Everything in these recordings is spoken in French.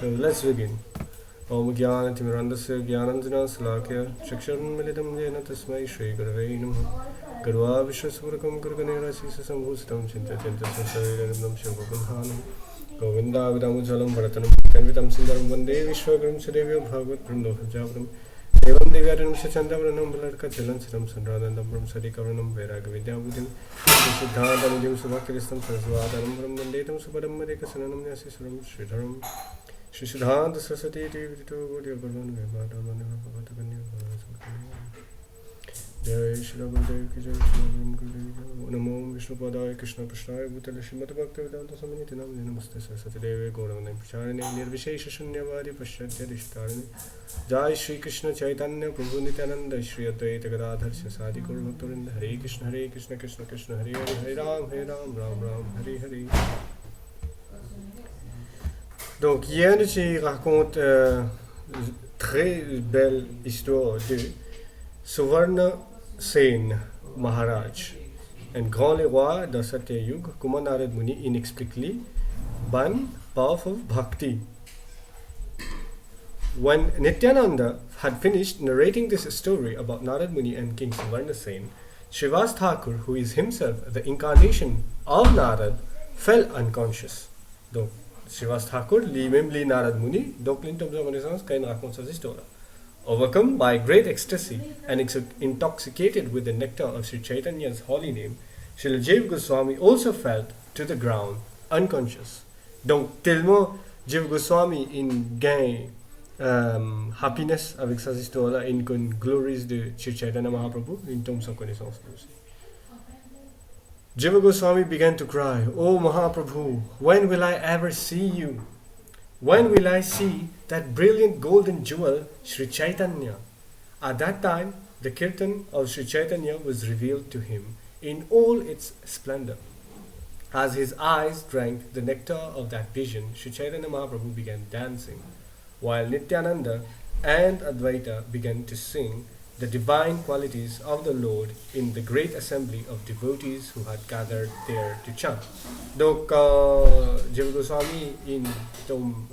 So let's begin. Om Gyana Timirandasya Gyanandana Salakya Chaksharan Milidam Jena Tasmai Shri Gurave Namaha Gurva Vishwasurakam Gurganera Sisa Sambhusitam Chinta Chinta Sasaviranam Shivagunhanam Govinda Vidamujalam Bharatanam Kanvitam Sundaram Vande Vishwagaram Sadevya Bhagavat Vrindoha Javram Devam Devyaranam Shachandavaranam Balarka Chalan Siram Sandranandam Bram Sadikaranam Vairaga Vidyabudim Siddhanta Mudim Subhakiristam Saraswatanam Bram Vandetam Subhadam Madeka Sananam Yasisuram Sridharam Siddhanta Saraswati Vito Godia Bhavan Vivadamani Bhavataganya Jai Srila Gurudev Ki Jai Srila Gurudev Namo Vishnu Padaya Krishna Prashnaya Bhutale Srimati Bhaktivinoda Samaniti Namani Namaste Saraswati Deve Gauravani Pracharine Nirvishesha Shunyavadi Paschatya Dishtarine Jai Shri Krishna Chaitanya Prabhu Nityananda Shri Advaita Gadadhar Sasadi Gaur Bhaktarinda Hare Krishna Krishna Krishna Hare Hare Hare Ram Ram Ram Hare Hare. Donc hier, je raconte très belle histoire de Suvarna Sen Maharaj, un grand roi dans Satya Yuga, comment Narad Muni inexplicably ban path of Bhakti. When Nityananda had finished narrating this story about Narad Muni and King Suvarna Sen, Srivas Thakur, who is himself the incarnation of Narad, fell unconscious. Donc, Srivas Thakur lui-même lit Narad Muni, donc l'interview de connaissance quand il raconte cette histoire. Overcome by great ecstasy and intoxicated with the nectar of Sri Chaitanya's holy name, Srila Goswami also fell to the ground, unconscious. Donc, tellement Jiva Goswami in gain happiness avec cette histoire-là, in Glories de Sri Chaitanya Mahaprabhu, il tombe sans connaissance aussi. Jiva Goswami began to cry, "Oh Mahaprabhu, when will I ever see you? When will I see that brilliant golden jewel, Sri Chaitanya?" At that time, the kirtan of Sri Chaitanya was revealed to him in all its splendor. As his eyes drank the nectar of that vision, Sri Chaitanya Mahaprabhu began dancing, while Nityananda and Advaita began to sing the divine qualities of the Lord in the great assembly of devotees who had gathered there to chant. Donc, Jiva Goswami in tombe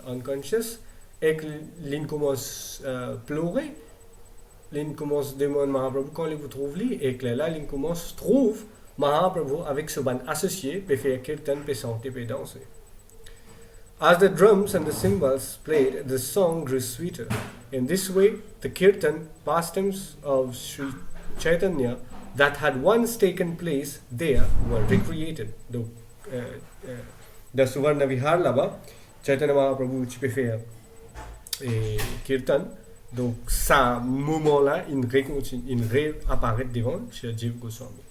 unconscious, et l'in commence pleurer, l'in commence demander Mahaprabhu quand il vous trouve lui, et que là, l'in commence trouve Mahaprabhu avec ce band associé, peut faire kirtan, peut chanter, peut danser. As the drums and the cymbals played, the song grew sweeter. In this way, the kirtan pastimes of Sri Chaitanya that had once taken place there were recreated. Donc, dans Suvarna Vihar là-bas, Chaitanya Mahaprabhu tu peux faire kirtan. Donc, ça moment-là, il réapparaît devant Sri Jiva Goswami.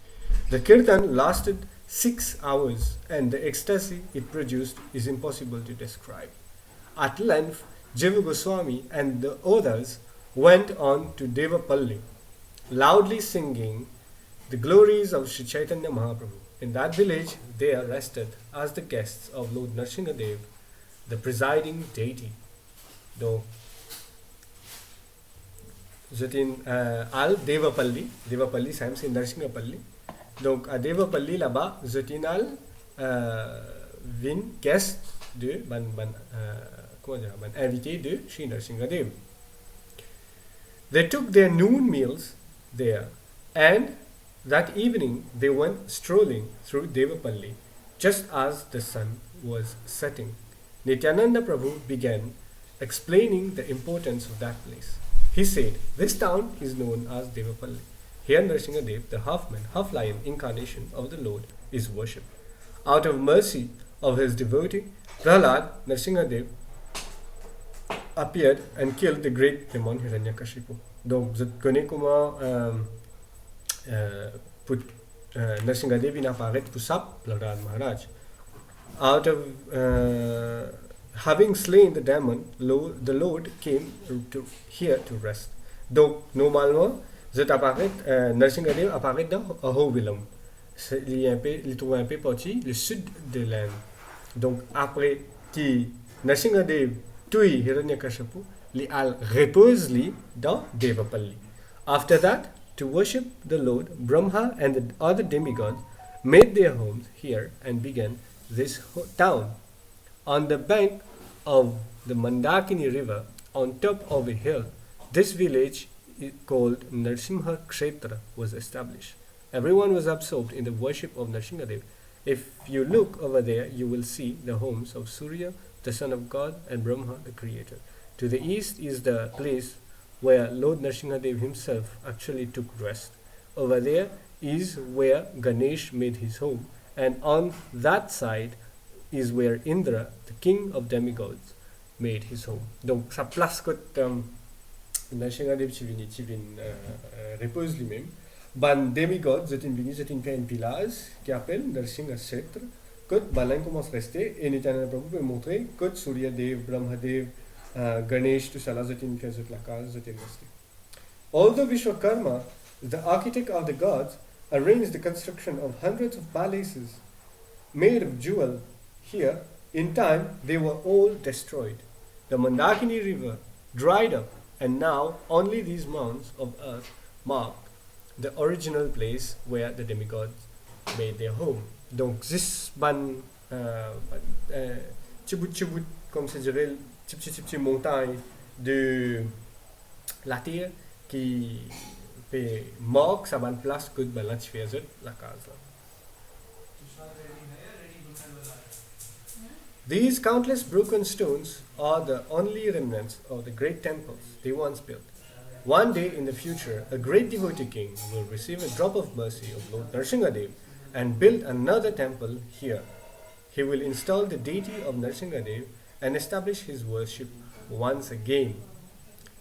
The kirtan lasted 6 hours, and the ecstasy it produced is impossible to describe. At length, Jiva Goswami and the others went on to Devapalli, loudly singing the glories of Sri Chaitanya Mahaprabhu. In that village, they are rested as the guests of Lord Nrsingadev, the presiding deity. Donc, j'étais à Devapalli. Devapalli, c'est Nrsingapalli. Donc, à Devapalli, là-bas, j'étais vin guest de invité de Sri Nrsingadev. They took their noon meals there, and that evening they went strolling through Devapalli just as the sun was setting. Nityananda Prabhu began explaining the importance of that place. He said, "This town is known as Devapalli. Here Nrsingadev, the half-man, half-lion incarnation of the Lord, is worshipped. Out of mercy of his devotee, Prahlad, Nrsingadev appeared and killed the great demon Hiranyakashipu." Donc, vous connaissez comment Nrsingadev apparaît pour ça, Prahlad Maharaj. Out of having slain the demon, the Lord came here to rest. Donc, normalement, Nrsingadev apparaît dans Ahobilam. Il trouve un peu parti le sud de l'Inde. Donc, après que Nrsingadev tue Hiranyakashipu, il repose dans Devapalli. After that, to worship the Lord, Brahma and the other demigods made their homes here and began this town. On the bank of the Mandakini river on top of a hill, this village called Narsimha Kshetra was established. Everyone was absorbed in the worship of Narsimhadev. If you look over there, you will see the homes of Surya, the son of God, and Brahma, the creator. To the east is the place where Lord Narsimhadev himself actually took rest. Over there is where Ganesh made his home, and on that side is where Indra, the king of demigods, made his home. Donc sa place que Narsimhadev repose lui-même. Ban demigods, c'est une village qui appelle Narsimha Kshetra. Quand Balan commence à rester, et Nityananda Prabhu peut montrer que Surya Dev, Brahmadev, Ganesh, tout ça là, c'est une case, la case, c'est resté. Although Vishwakarma, the architect of the gods, arranged the construction of hundreds of palaces made of jewel here, in time they were all destroyed. The Mandakini river dried up, and now only these mounds of earth mark the original place where the demigods made their home. Donc, this chibut, comme c'est dirait, petit montagne de la terre qui fait marque sa bonne place que de la case. These countless broken stones are the only remnants of the great temples they once built. One day in the future, a great devotee king will receive a drop of mercy of Lord Narsimhadev and build another temple here. He will install the deity of Narsimhadev and establish his worship once again.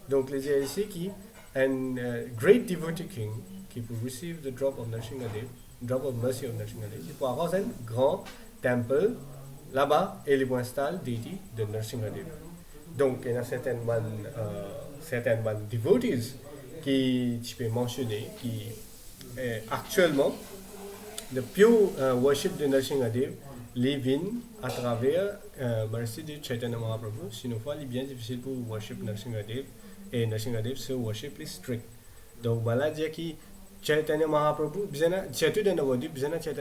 Donc, les ici qui un great devotee king qui peut receive the drop of Narsimhadev, drop of mercy of Narsimhadev, il peut avoir un grand temple là-bas et il peut installer deity de Narsimhadev. Donc, il y a certaines devotees qui tu peux mentionner qui actuellement the pure worship de Narsimhadev living à travers merci de Chaitanya Mahaprabhu. Sinon, il est bien difficile pour worship Narsimhadev et Narsimhadev se worship les strict. Donc, voilà dire que Chaitanya Mahaprabhu, Chaitanya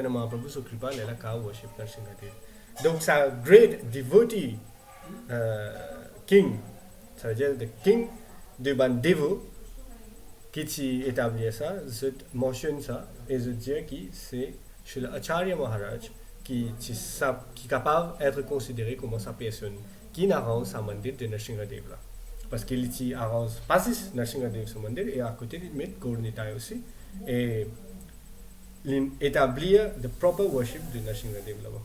Mahaprabhu s'occupe de la ka worship Narsimhadev. Donc, c'est un great devotee king, ça veut dire the king de ban dévot qui établit ça, je mentionne ça et je dis que c'est Srila Acharya Maharaj qui est capable d'être considéré comme sa personne qui n'arrange sa mandir de Narsimhadev là. Parce qu'il arrange pas Narsimhadev son mandir et à côté il met Gaurnitai aussi et établir the proper worship de Narsimhadev là-bas.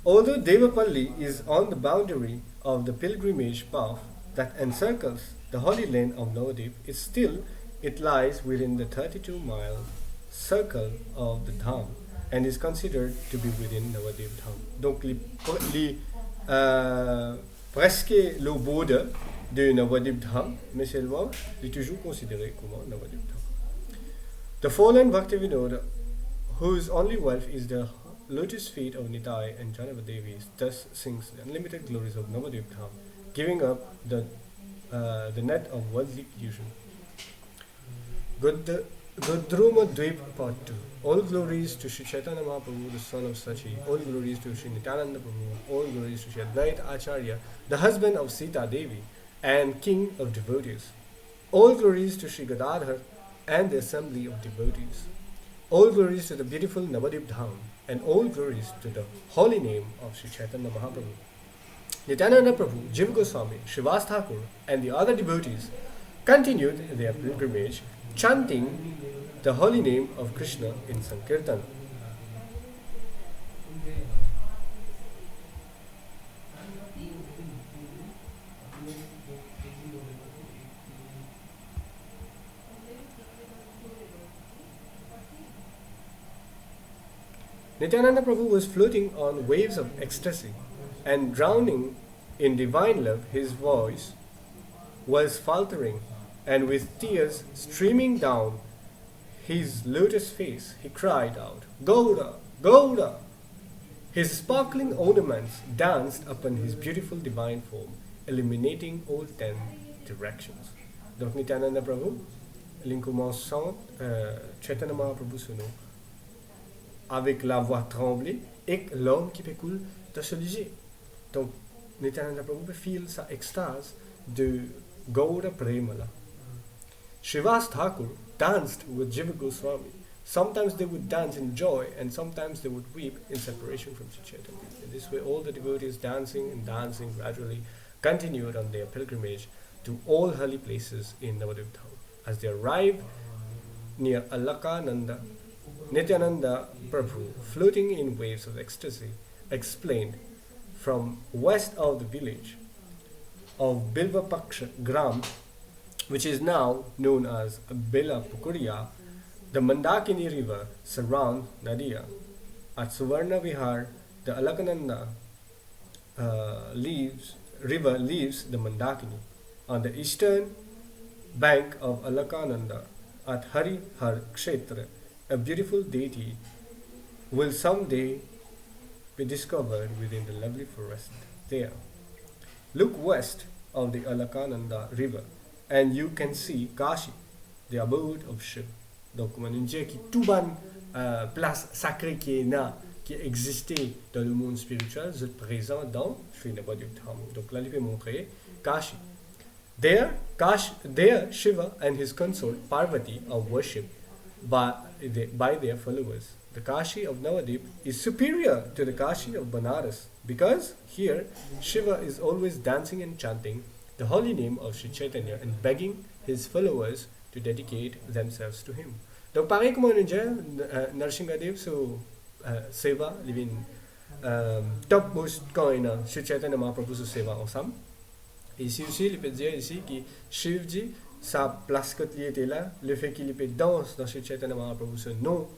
Although Devapalli is on the boundary of the pilgrimage path that encircles the holy land of Navadvip, it lies within the 32-mile circle of the Dham and is considered to be within Navadvip Dham. Donc, presque le border de Navadvip Dham, mais seulement, il est toujours considéré comme Navadvip Dham. The fallen Bhaktivinoda, whose only wealth is the lotus feet of Nitai and Janavadevi, thus sings the unlimited glories of Navadvip Dham, giving up the net of worldly illusion. Nabadwip Part 2. All glories to Sri Chaitanya Mahaprabhu, the son of Sachi. All glories to Sri Nityananda Prabhu. All glories to Sri Advaita Acharya, the husband of Sita Devi and king of devotees. All glories to Sri Gadadhar and the assembly of devotees. All glories to the beautiful Nabadwip Dham, and all glories to the holy name of Sri Chaitanya Mahaprabhu. Nityananda Prabhu, Jiva Goswami, Srivas Thakur, and the other devotees continued their pilgrimage, chanting the holy name of Krishna in Sankirtan. Nityananda Prabhu was floating on waves of ecstasy and drowning in divine love. His voice was faltering, and with tears streaming down his lotus face, he cried out, "Gouda! Gouda!" His sparkling ornaments danced upon his beautiful divine form, illuminating all 10 directions. Donc Nityananda Prabhu, l'incommençant Chaitanya Mahaprabhu sonore, avec la voix tremblée, et l'homme qui coule dans ce lieu. Donc, Nityananda Prabhu feel sa extase de Gaura Premala. Srivas Thakur danced with Jiva Goswami. Sometimes they would dance in joy and sometimes they would weep in separation from Sri Chaitanya. In this way, all the devotees dancing and dancing gradually continued on their pilgrimage to all holy places in Nabadwip Dham. As they arrived near Alakananda, Nityananda Prabhu, floating in waves of ecstasy, explained, from west of the village of Bilvapaksha Gram, which is now known as Bela Pukuria, the Mandakini river surrounds Nadia. At Suvarna Vihar, the Alakananda river leaves the Mandakini. On the eastern bank of Alakananda, at Harihar Kshetra, a beautiful deity will someday be discovered within the lovely forest there. Look west of the Alakananda river and you can see Kashi, the abode of Shiva. Donc, on nous dit que tout ban place sacrée qui est là, qui existait dans le monde spirituel, est présent dans Sri Nabadwip Dham. Donc là, il peut montrer Kashi. There, Shiva and his consort Parvati are worshipped by their followers. The Kashi of Navadvip is superior to the Kashi of Banaras because here Shiva is always dancing and chanting the holy name of Sri Chaitanya and begging his followers to dedicate themselves to him. Donc pareil comme on dit, Narsinghadev so seva living topmost coin Sri Chaitanya Mahaprabhu so seva ensemble. Ici aussi, il peut dire ici que Shivji, sa place que il était là, le fait qu'il peut danser dans Sri Chaitanya Mahaprabhu so non,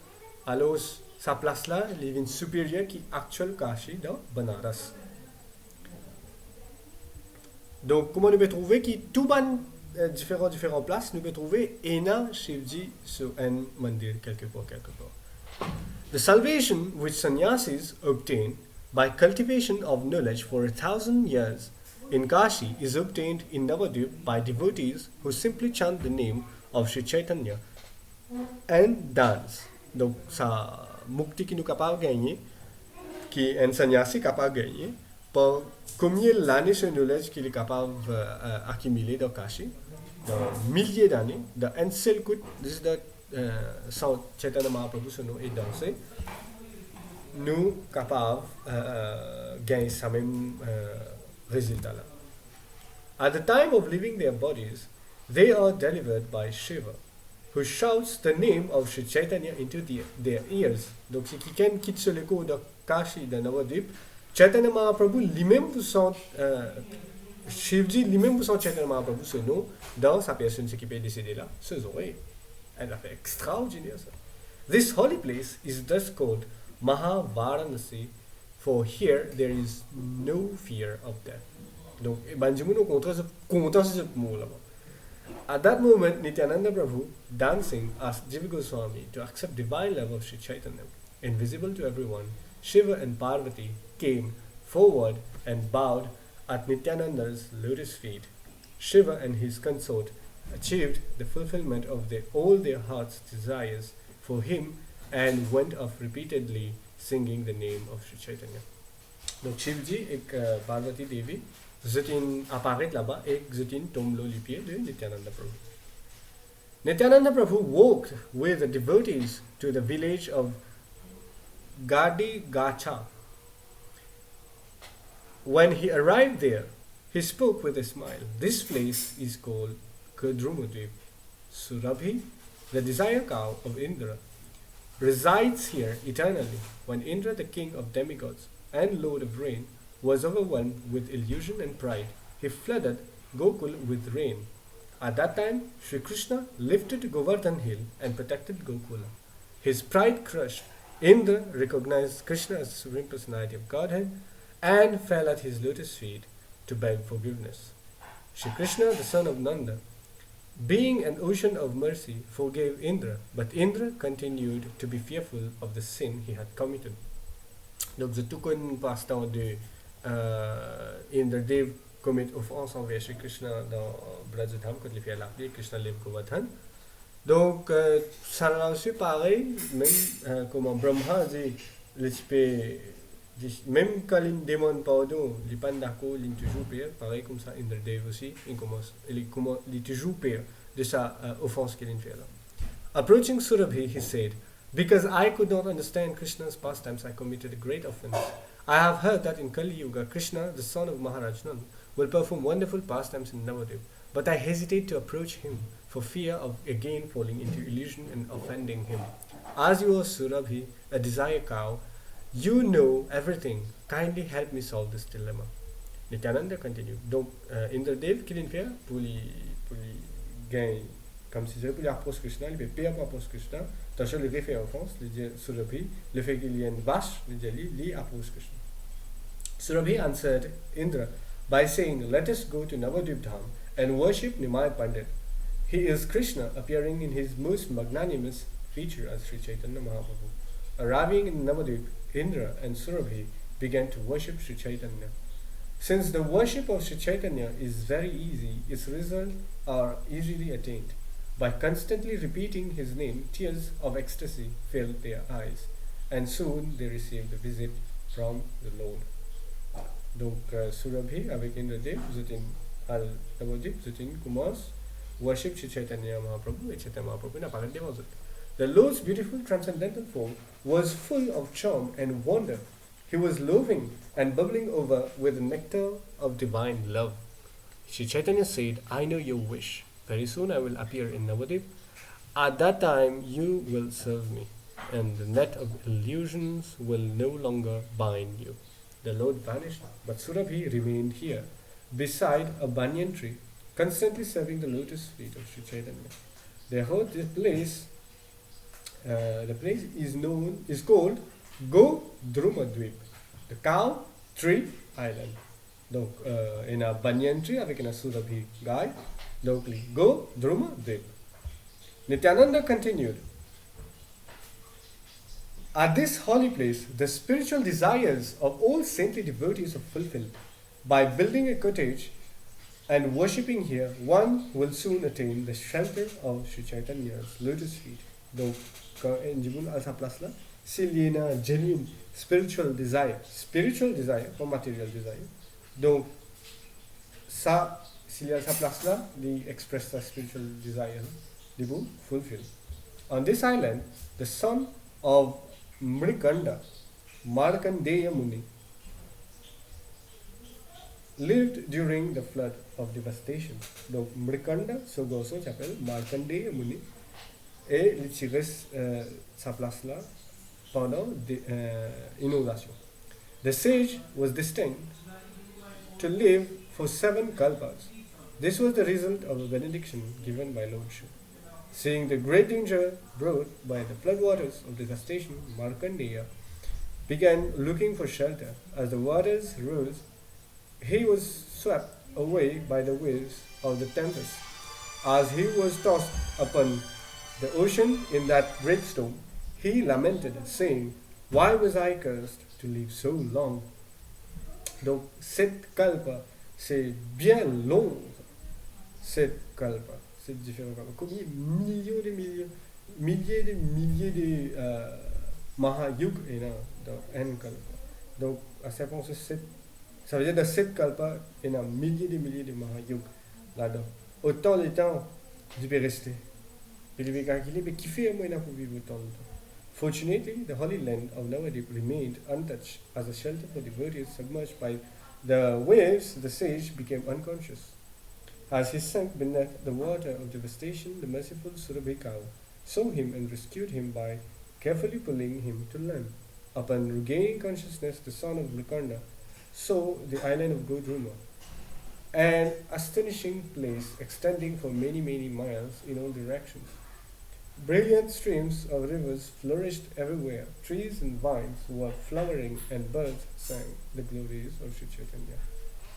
alors sa place là, il est supérieure qui actuel Kashi dans Banaras. Donc comment nous peut trouver que tout ban différentes places, nous peut trouver Ena Shivji sur un mandir quelque part. The salvation which sannyasis obtain by cultivation of knowledge for 1,000 years in Kashi is obtained in Navadvip by devotees who simply chant the name of Sri Chaitanya and dance. Donc, sa mukti qui nous capable de gagner, qui un sannyasi capable de gagner, pour combien l'année ce knowledge qu'il est capable d'accumuler dans Kashi, dans milliers d'années, dans un seul coup, sans Chaitanya Mahaprabhu son nom et danser, nous capables de gagner ce même résultat là. At the time of leaving their bodies, they are delivered by Shiva, who shouts the name of Sri Chaitanya into their ears. Donc si quelqu'un quitte ce l'écho de Kashi, de Navadvip, Chaitanya Mahaprabhu lui-même vous sent, Shivji lui-même vous sent Chaitanya Mahaprabhu ce nom dans sa personne qui peut décéder là, ses oreilles. Elle a fait extraordinaire ça. This holy place is thus called Mahavaranasi, for here there is no fear of death. Donc, Banjimunu content ce mot là-bas. At that moment, Nityananda Prabhu, dancing, asked Jiva Goswami to accept divine love of Sri Chaitanya. Invisible to everyone, Shiva and Parvati came forward and bowed at Nityananda's lotus feet. Shiva and his consort achieved the fulfillment of all their heart's desires for him and went off repeatedly singing the name of Sri Chaitanya. Donc Shivji et Parvati Devi apparaissent là-bas et tombent les pieds de Nityananda Prabhu. Nityananda Prabhu walked with the devotees to the village of Gadi Gacha. When he arrived there, he spoke with a smile. This place is called Kadrumadvip. Surabhi, the desire cow of Indra, resides here eternally. When Indra, the king of demigods and lord of rain, was overwhelmed with illusion and pride, he flooded Gokul with rain. At that time, Sri Krishna lifted Govardhan hill and protected Gokula. His pride crushed, Indra recognized Krishna as the Supreme Personality of Godhead and fell at his lotus feet to beg forgiveness. Sri Krishna, the son of Nanda, being an ocean of mercy, forgave Indra, but Indra continued to be fearful of the sin he had committed. Donc, je tout connais passe-temps de Indra Dev commit offense envers Sri Krishna dans Brajadham quand il fait l'appeler Krishna lève Govardhan. Donc, ça l'a reçu pareil, même comme Brahma dit même quand il demande pardon, il n'est pas d'accord, il toujours pire. Pareil comme ça, Indradev aussi, il toujours pire de sa offense qu'il fait là. Approaching Surabhi, he said, "Because I could not understand Krishna's pastimes, I committed a great offense. I have heard that in Kali Yuga, Krishna, the son of Maharaj Nand, will perform wonderful pastimes in Nabadwip, but I hesitate to approach him for fear of again falling into illusion and offending him. As you are Surabhi, a desire cow, you know everything. Kindly help me solve this dilemma." Nityananda continued. Donc, Indradev, qu'il vient faire pour lui gagner, comme si c'était pour lui approcher Krishna, il fait pire pour approcher Krishna. Attention, il fait offense, il dit Surabhi, le fait qu'il y ait une vache, il dit lui approche Krishna. Surabhi answered Indra by saying, "Let us go to Nabadwip Dham and worship Nimai Pandit. He is Krishna appearing in his most magnanimous feature as Sri Chaitanya Mahaprabhu." Arriving in Nabadwip, Indra and Surabhi began to worship Sri Chaitanya. Since the worship of Sri Chaitanya is very easy, its results are easily attained. By constantly repeating his name, tears of ecstasy filled their eyes, and soon they received a visit from the Lord. Donc, Surabhi avec Indradev, Zutin al Nabadwip, Zutin commence worship Sri Chaitanya Mahaprabhu, et Chaitanya Mahaprabhu n'a pas rendu aux autres. The Lord's beautiful transcendental form was full of charm and wonder. He was loving and bubbling over with the nectar of divine love. Sri Chaitanya said, "I know your wish. Very soon I will appear in Navadip. At that time you will serve me, and the net of illusions will no longer bind you." The Lord vanished, but Surabhi remained here, beside a banyan tree, constantly serving the lotus feet of Sri Chaitanya. Therefore, this place is called Dhruma-dvip, the cow tree island. Donc, in a banyan tree avec une Surabhi guy. Donc, Dhruma-dvip. Nityananda continued. At this holy place, the spiritual desires of all saintly devotees are fulfilled. By building a cottage and worshipping here, one will soon attain the shelter of Sri Chaitanya's lotus feet. Donc, quand Njibun à sa place là, s'il y a un genuine spiritual desire, pas material desire, donc, ça, s'il y a sa place là, il express sa spiritual desire, il will fulfill. On this island, the son of Markandeya Muni, lived during the flood of devastation. Donc, Mrikanda, ce garçon s'appelle Markandeya Muni, et il reste sa place là pendant l'inondation. The sage was destined to live for 7 kalpas. This was the result of a benediction given by Lord Shiva. Seeing the great danger brought by the floodwaters of devastation, Markandeya began looking for shelter. As the waters rose, he was swept away by the waves of the tempest. As he was tossed upon the ocean in that great storm, he lamented, saying, "Why was I cursed to live so long?" Donc, 7 kalpa, c'est bien long. 7 kalpa, c'est différent. Combien milliers de Mahayug et dans N kalpa. Donc, à ce point, ça veut dire dans 7 kalpa, il y a milliers de Mahayug là-dedans. Autant de temps, tu peux rester. Et tu peux calculer, mais qui fait moi pour vivre autant de temps? Fortunately, the holy land of Navadip remained untouched. As a shelter for devotees submerged by the waves, the sage became unconscious. As he sank beneath the water of devastation, the merciful Surabhi cow saw him and rescued him by carefully pulling him to land. Upon regaining consciousness, the son of Mrikanna saw the island of Godruma, an astonishing place extending for many miles in all directions. Brilliant streams of rivers flourished everywhere. Trees and vines were flowering, and birds sang the glories of Sri Chaitanya.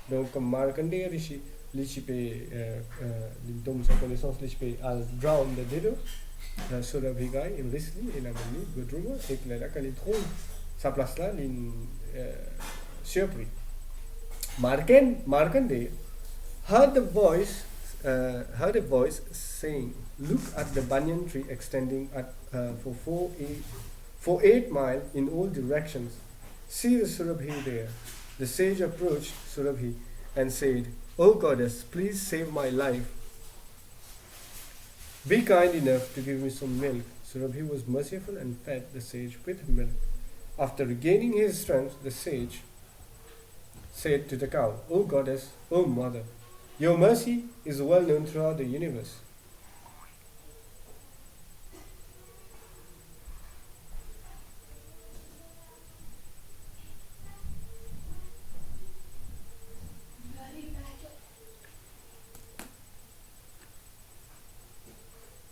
Donc, comme Markandeya Rishi, il donne sa connaissance, il a drowned the dido, la Surabhigai, il risque, il a venu Godruma, et puis là, quand il trouve sa place là, il surpris. Markandeya heard a voice saying, "Look at the banyan tree extending for 4 for 8 miles in all directions. See the Surabhi there. The sage approached Surabhi and said, O goddess, please save my life. Be kind enough to give me some milk. Surabhi was merciful and fed the sage with milk. After regaining his strength, the sage said to the cow, O goddess, O mother, your mercy is well known throughout the universe.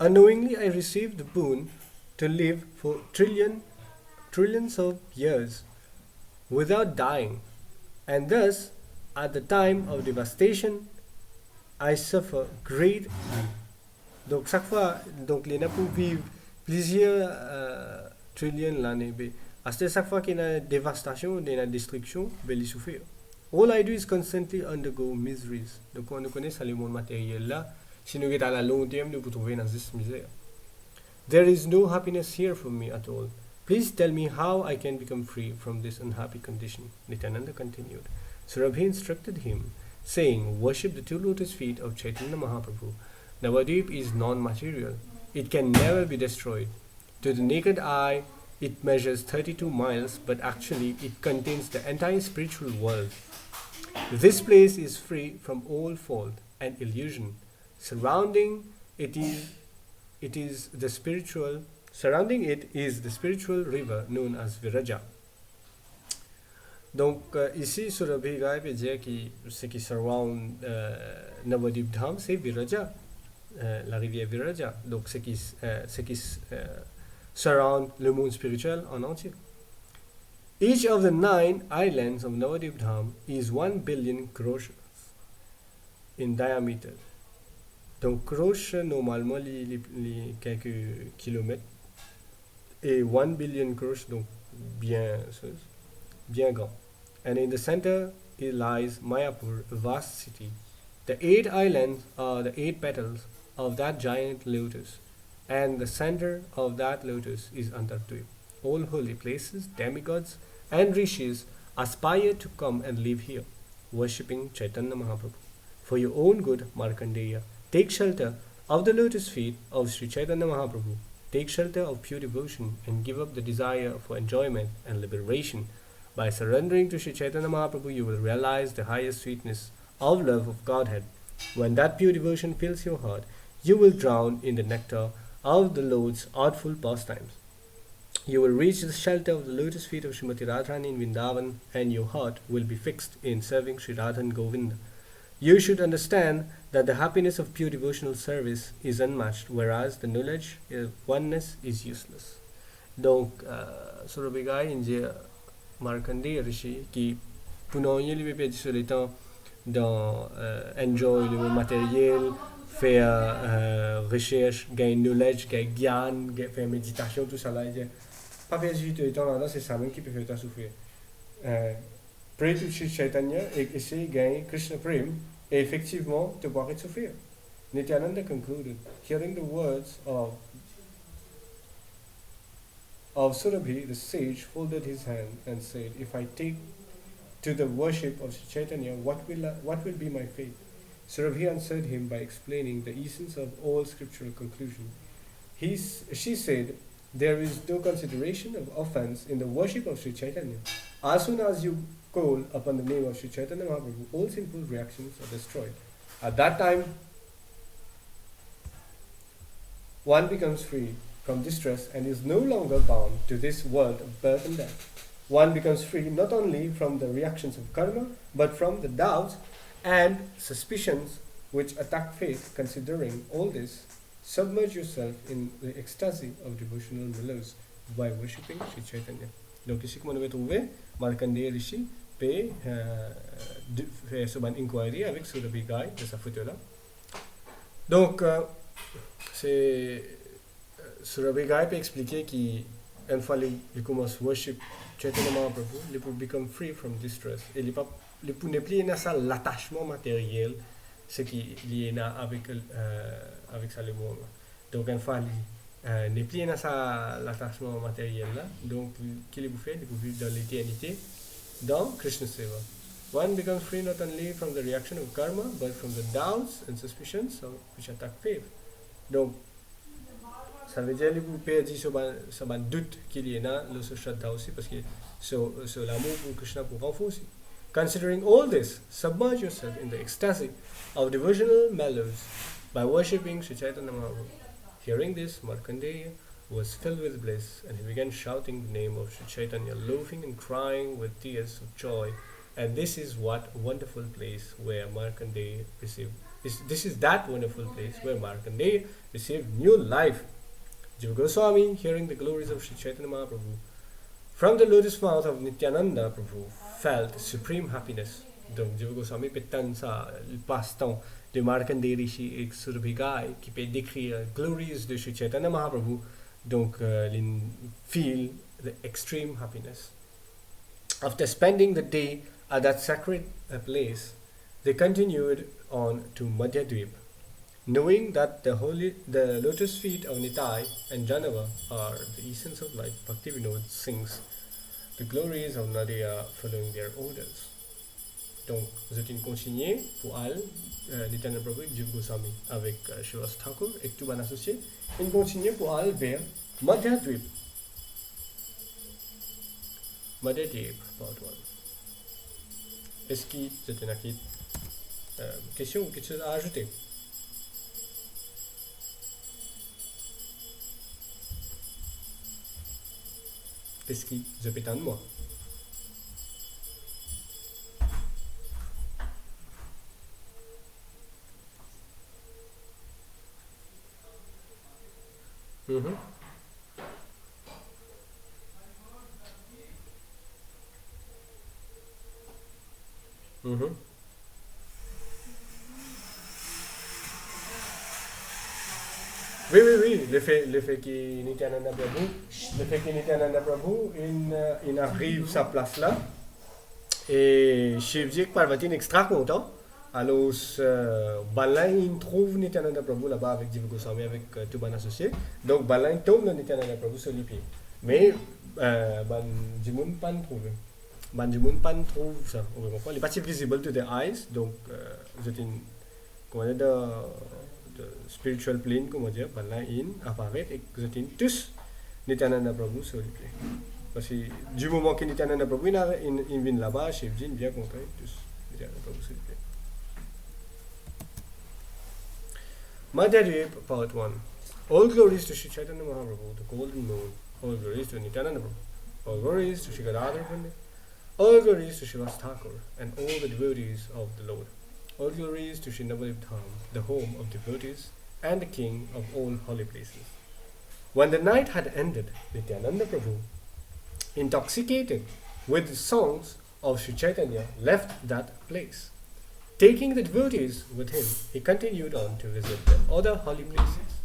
Unknowingly, I received the boon to live for trillions of years without dying, and thus, at the time of devastation, I suffer great. Donc chaque fois, donc les n'a pour vivre plusieurs trillions l'année, mais à chaque fois qu'il y a une dévastation, il y a une destruction, il souffre. All I do is constantly undergo miseries. Donc on connaît ça le monde matériel là. Si nous sommes à la long terme, nous pouvons trouver dans cette misère. There is no happiness here for me at all. Please tell me how I can become free from this unhappy condition. Nityananda continued. Surabhi instructed him, saying, worship the 2 lotus feet of Chaitanya Mahaprabhu. Nabadwip is non-material. It can never be destroyed. To the naked eye, it measures 32 miles, but actually it contains the entire spiritual world. This place is free from all fault and illusion. Surrounding it is the spiritual river known as Viraja. Donc ici Surabhi Gai peut dire que ce qui surround Nabadwip Dham c'est Viraja, la rivière Viraja. Donc ce qui surround le monde spirituel en entier. Each of the 9 islands of Nabadwip Dham is 1 billion crores in diameter. Donc croche normalement les quelques kilomètres et 1 billion croche donc bien grand. And in the center it lies Mayapur, a vast city. The 8 islands are the 8 petals of that giant lotus, and the center of that lotus is Antardvip. All holy places, demigods and rishis aspire to come and live here, worshipping Chaitanya Mahaprabhu. For your own good, Markandeya, take shelter of the lotus feet of Sri Chaitanya Mahaprabhu. Take shelter of pure devotion and give up the desire for enjoyment and liberation. By surrendering to Sri Chaitanya Mahaprabhu, you will realize the highest sweetness of love of Godhead. When that pure devotion fills your heart, you will drown in the nectar of the Lord's artful pastimes. You will reach the shelter of the lotus feet of Srimati Radharani in Vrindavan, and your heart will be fixed in serving Sri Radha and Govinda. You should understand that the happiness of pure devotional service is unmatched, whereas the knowledge of oneness is useless. Donc, Surabhi Gai dit Markandeya Rishi qui, pendant il lui sur le temps dans enjoy le monde matériel, faire recherche, gagner knowledge, gagner gyan, faire méditation, tout ça là, il dit pas perdre du temps là-dedans, c'est ça même qui peut faire ta souffrir. Pray to Sri Chaitanya et essayer de gagner Krishna Prem et effectivement te voir et souffrir. Nityananda concluded, hearing the words of Surabhi, the sage folded his hand and said, if I take to the worship of Sri Chaitanya, what will be my fate? Surabhi answered him by explaining the essence of all scriptural conclusion. She said, there is no consideration of offense in the worship of Sri Chaitanya. As soon as you call upon the name of Sri Chaitanya Mahaprabhu, all sinful reactions are destroyed. At that time, one becomes free from distress and is no longer bound to this world of birth and death. One becomes free not only from the reactions of karma, but from the doubts and suspicions which attack faith. Considering all this, submerge yourself in the ecstasy of devotional mellows by worshipping Sri Chaitanya. Donc ici, comme on avait trouvé, Markandeya Rishi peut faire une inquiry avec Surabhi Gai de sa photo là. Donc, c'est Surabhi Gai peut expliquer qu'une fois qu'il commence à worship Chaitanya Mahaprabhu, il peut become free from distress. Et il peut ne plus avoir l'attachement matériel, ce qui est lié avec ça le monde. Donc, une fois n'est plus dans l'attachement matériel là, donc qu'il est fait, il peut vivre dans l'éternité dans Krishna Seva. One becomes free not only from the reaction of karma, but from the doubts and suspicions which attack faith. Donc, ça veut dire que vous perdez ce doute qu'il y a dans le Shraddha aussi, parce que c'est l'amour pour Krishna pour renforcer. Considering all this, submerge yourself in the ecstasy of devotional mellows by worshipping Sri Chaitanya Mahaprabhu. Hearing this, Markandeya was filled with bliss, and he began shouting the name of Sri Chaitanya, laughing and crying with tears of joy. And this is what wonderful place where Markandeya received. This is that wonderful place where Markandeya received new life. Jiva Goswami, hearing the glories of Sri Chaitanya Mahaprabhu, from the lotus mouth of Nityananda Prabhu, felt supreme happiness. Donc, Jiva Goswami peut tendre ça, le passe-temps de Markandeya Rishi et Surabhigai, qui peut décrire glories de Sri Chaitanya Mahaprabhu. Donc, il feel the extreme happiness. After spending the day at that sacred place, they continued on to Madhyadvip, knowing that the lotus feet of Nitai and Janava are the essence of life. Bhaktivinoda sings the glories of Nadia following their orders. Donc, vous êtes continué pour aller Nityananda Prabhu et Jiva Goswami avec Srila Thakur et tout bon associé. Ils continuent pour aller vers Madhyadvip. Madhyadvip, part 1. Est-ce qu'il y a une question ou quelque chose à ajouter? Est-ce qu'il y a pétant de moi? Mm-hmm. Mm-hmm. Oui, le fait qu'il Nityananda Prabhu, il arrive à sa place là, et Shivji et Parvati sont extra contents. Alors, il trouve Nityananda Prabhu là-bas avec Jiva Goswami, avec tout bon associé. Donc, il tombe dans Nityananda Prabhu sur les pieds. Mais, Jimun pas trouvé. Jimun pas trouve ça. Il n'est pas si visible to the eyes. Donc, c'est une, comment dire, de spiritual plane, comment dire, il apparaît et vous êtes tous Nityananda Prabhu sur les pieds. Parce que du moment que Nityananda Prabhu il vient là-bas, Shivji est bien content, tous Nityananda Prabhu sur les pieds. Madhyadvip, part 1. All glories to Sri Chaitanya Mahaprabhu, the golden moon. All glories to Nityananda Prabhu. All glories to Sri Gadadhar Pandit. All glories to Srila Thakur and all the devotees of the Lord. All glories to Sri Nabadwip Dham, the home of devotees and the king of all holy places. When the night had ended, Nityananda Prabhu, intoxicated with the songs of Sri Chaitanya, left that place. Taking the devotees with him, he continued on to visit the other holy places.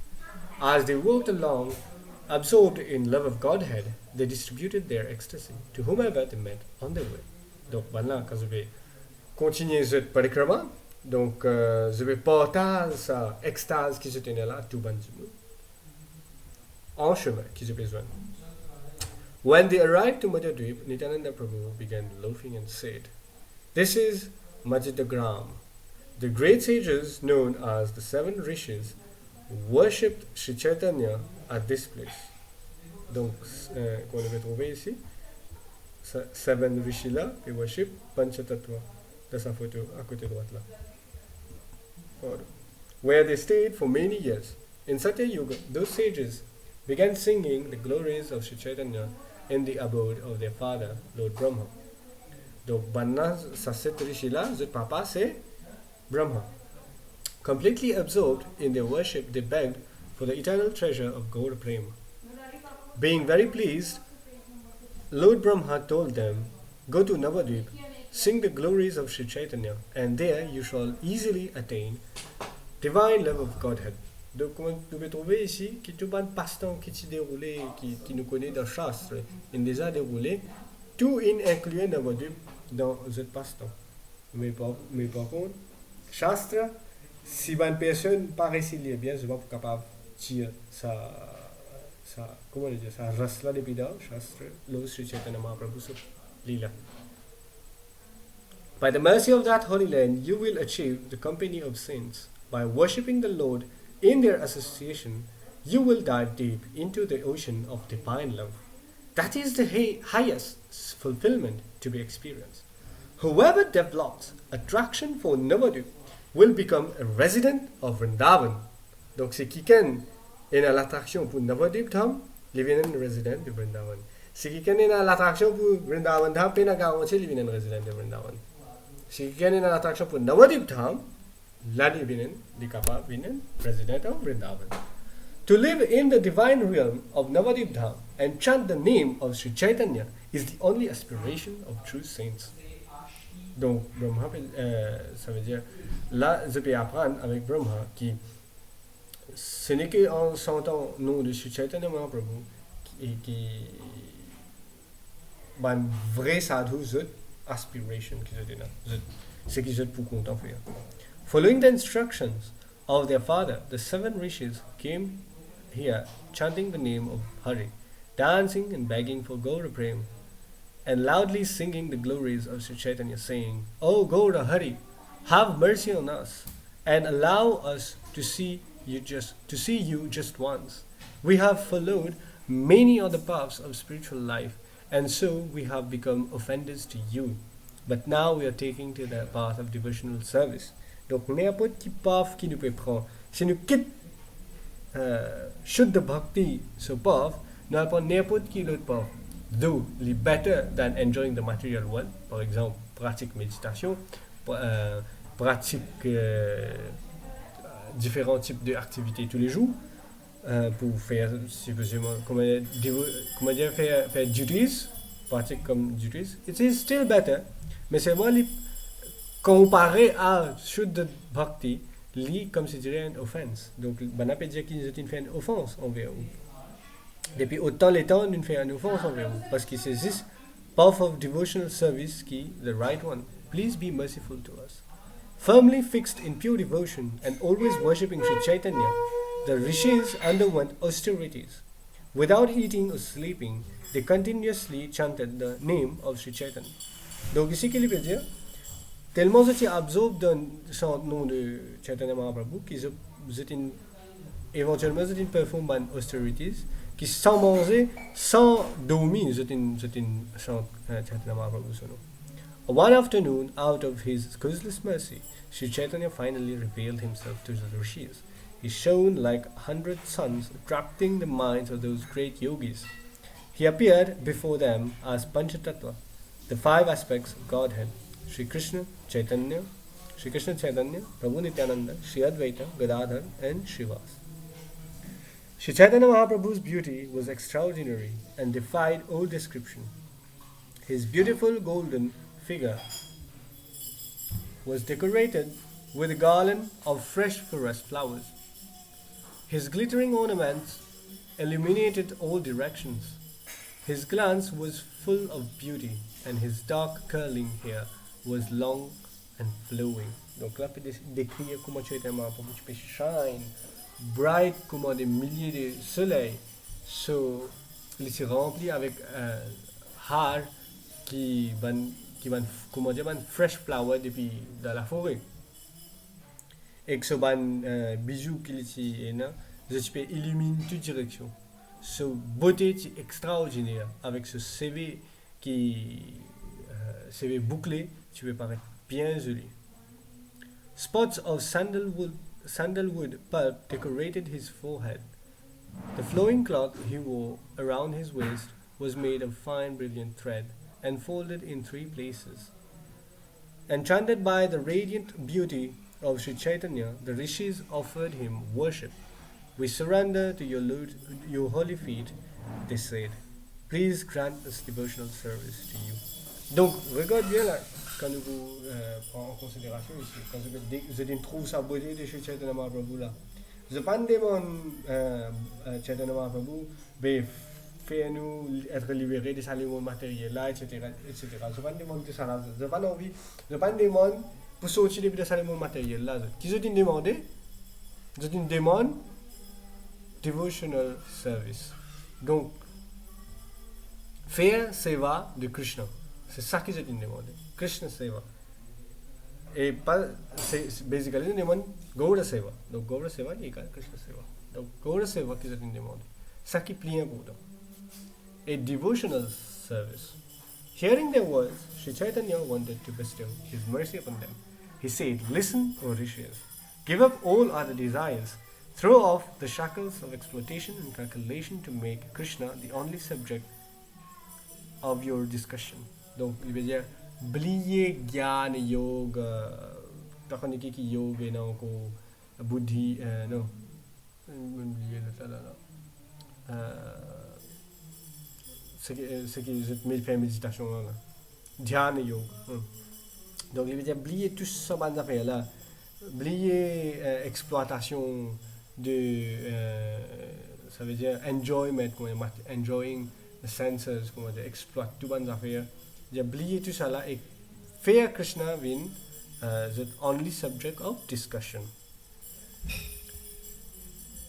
As they walked along, absorbed in love of Godhead, they distributed their ecstasy to whomever they met on their way. Donc maintenant, quand je vais continuer cette parikrama, donc je vais partager cette extase qui se tenait là, tout bon en chemin qui se besoin. When they arrived to Madhyadvip, Nityananda Prabhu began laughing and said, "This is Majitagram. The great sages known as the 7 rishis worshipped Sri Chaitanya at this place." Donc, qu'on avait trouvé ici, 7 rishis là, ils worship Panchatattva, dans sa photo à côté droite là. Where they stayed for many years. In Satya Yuga, those sages began singing the glories of Sri Chaitanya in the abode of their father, Lord Brahma. Donc, maintenant, ça cette rishi-là, notre papa, c'est Brahma. Completely absorbed in their worship, they begged for the eternal treasure of Gaura Prema. Being very pleased, Lord Brahma told them, "Go to Nabadwip, sing the glories of Sri Chaitanya, and there you shall easily attain divine love of Godhead." Donc, on peut trouver ici que tout le passe-temps qui s'est déroulé, qui nous connaît dans le Shastra, il déjà déroulé, tout incluait Nabadwip dans ce passe-temps. Mais par contre, Shastra, si une personne pas récilier bien, je ne suis pas capable de tirer ça, comment dire, ça rasla de bida, shastra, lo Sri Chaitanya Mahaprabhu so lila. By the mercy of that holy land, you will achieve the company of saints. By worshipping the Lord in their association, you will dive deep into the ocean of divine love. That is the highest fulfillment to be experienced. Whoever develops attraction for Nabadwip will become a resident of Vrindavan. Donc c'est quelqu'un qui a l'attraction pour Nabadwip Dham, il devient un résident de Vrindavan. Si quelqu'un a l'attraction pour Vrindavan Dham, il devient un résident de Vrindavan. Si quelqu'un a l'attraction pour Nabadwip Dham, là il devient un resident of Vrindavan. To live in the divine realm of Nabadwip Dham and chant the name of Sri Chaitanya is the only aspiration of true saints. Donc, Brahma, ça veut dire, là, je peux apprendre avec Brahma qui, ce n'est qu'en chantant le nom de Sri Chaitanya Mahaprabhu qui une vraie sadhu, cette aspiration qui je dis, ce qui je pour content faire. Following the instructions of their father, the 7 rishis came here chanting the name of Hari, dancing and begging for Gaura Prem, and loudly singing the glories of Sri Chaitanya, saying, "O Gaura Hari, have mercy on us, and allow us to see you just once. We have followed many other paths of spiritual life, and so we have become offenders to you. But now we are taking to the path of devotional service." Donc n'importe qui path qui nous peut prendre, si nous quittons Shuddha Bhakti, ce path, nous allons prendre n'importe qui l'autre path. Though it's better than enjoying the material world, par exemple, pratique méditation, pratique différents types d'activités tous les jours, pour faire, comment dire, faire duties, pratique comme duties, it is still better, mais c'est moi, comparé à Shuddha Bhakti, comme si dirait une offense. Donc, on peut dire qu'il nous a fait une offense envers vous. Depuis autant les temps, nous fait une offense envers vous. Parce que c'est this path of devotional service qui the right one. Please be merciful to us. Firmly fixed in pure devotion and always worshipping Sri Chaitanya, the rishis underwent austerities. Without eating or sleeping, they continuously chanted the name of Sri Chaitanya. Donc ici, qu'il veut dire, tellement j'étais absorbé dans le nom de Chaitanya Mahaprabhu qu'ils éventuellement ils performent des austerities qui sans manger, sans dormir, ils chantent Chaitanya Mahaprabhu son nom. One afternoon, out of his causeless mercy, Sri Chaitanya finally revealed himself to the rishis. He shone like 100 suns, attracting the minds of those great yogis. He appeared before them as Panchatattva, the 5 aspects of Godhead: Sri Krishna Chaitanya, Prabhu Nityananda, Sri Advaita, Gadadhar, and Srivas. Sri Chaitanya Mahaprabhu's beauty was extraordinary and defied all description. His beautiful golden figure was decorated with a garland of fresh forest flowers. His glittering ornaments illuminated all directions. His glance was full of beauty, and his dark curling hair was long and flowing. Donc là, on peut décrire comment Chaitanya Mahaprabhu peut shine, bright comme des milliers de soleils. So, il s'est rempli avec hair qui van comment dire, fresh flower depuis dans la forêt. Et que ce bijoux qu'il a, je peux illuminer toute direction. Ce beauté extraordinaire avec ce CV CV bouclé, tu peux paraître bien joli. Spots of sandalwood pulp decorated his forehead. The flowing cloth he wore around his waist was made of fine brilliant thread and folded in 3 places. Enchanted by the radiant beauty of Sri Chaitanya, the rishis offered him worship. "We surrender to your holy feet," they said. "Please grant us devotional service to you." Donc, regarde bien là, quand nous vous prenons en considération ici, quand je trouve sa beauté de Sri Chaitanya Mahaprabhu là. Je ne demande pas Chaitanya Mahaprabhu, mais fais-nous être libérés de ces aliments matériels là, etc. Je ne demande pas ça là. Je ne demande pour sortir de ces aliments matériels là. Qui je demande? Je demande devotional service. Donc, faire seva de Krishna. C'est ça qu'ils ont demandé. Krishna seva. Et pas, c'est basically, ils demandent Gaura seva. Donc, Gaura seva, il est égal Krishna seva. Donc, Gaura seva qu'ils ont demandé. Ça qui plie un peu. A devotional service. Hearing their words, Sri Chaitanya wanted to bestow his mercy upon them. He said, "Listen, O Rishis, give up all other desires, throw off the shackles of exploitation and calculation to make Krishna the only subject of your discussion." Donc, il veut dire, oubliez Gyan Yoga, Takaniki ki yoga, non, ko Buddhi, non, ce qui fait méditation là. Dhyan yoga. Donc il veut dire oublier tout ça bonnes affaires là. Oublier exploitation de ça veut dire enjoyment, enjoying the senses, comment dire, exploit tout bonnes affaires. Oublier tout ça là et faire Krishna win the only subject of discussion.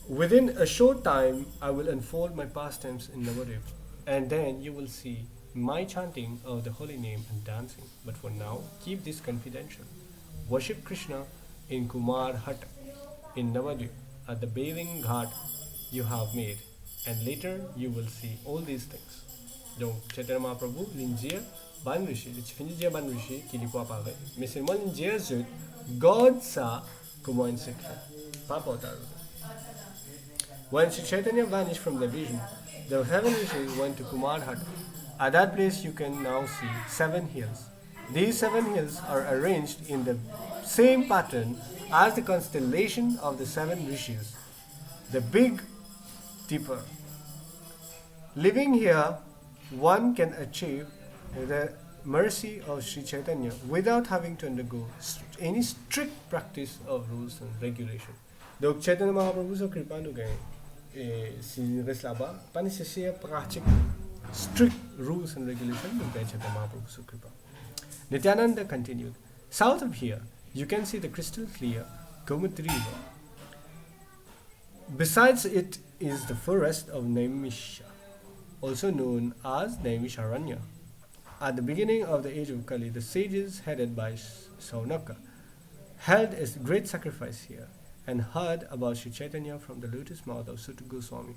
Within a short time, I will unfold my pastimes in Nabadwip, and then you will see my chanting of the holy name and dancing. But for now, keep this confidential. Worship Krishna in Kumar Hut in Nabadwip at the bathing ghat you have made, and later you will see all these things. Donc, Chaitanya Mahaprabhu, l'india, ban rishi, le finit ban rishi qui lui peut apparaître, mais seulement l'india zut, God sa comment un secret, pas portable. When Sri Chaitanya vanished from the vision, the seven rishis went to Kumar Hut. At that place you can now see 7 hills. These 7 hills are arranged in the same pattern as the constellation of the 7 rishis. The big Dipper. Living here, one can achieve the mercy of Sri Chaitanya without having to undergo any strict practice of rules and regulation. Donc Chaitanya Mahaprabhu sa kripa nous gagne. Et s'il reste là-bas, pas nécessaire pratique strict rules and regulations, donc Chaitanya Mahaprabhu sa kripa. Nityananda continued, south of here, you can see the crystal clear Gomati river. Besides it is the forest of Naimisha, also known as Naimisharanya. At the beginning of the age of Kali, the sages headed by Saunaka held a great sacrifice here and heard about Sri Chaitanya from the lotus mouth of Sutta Goswami.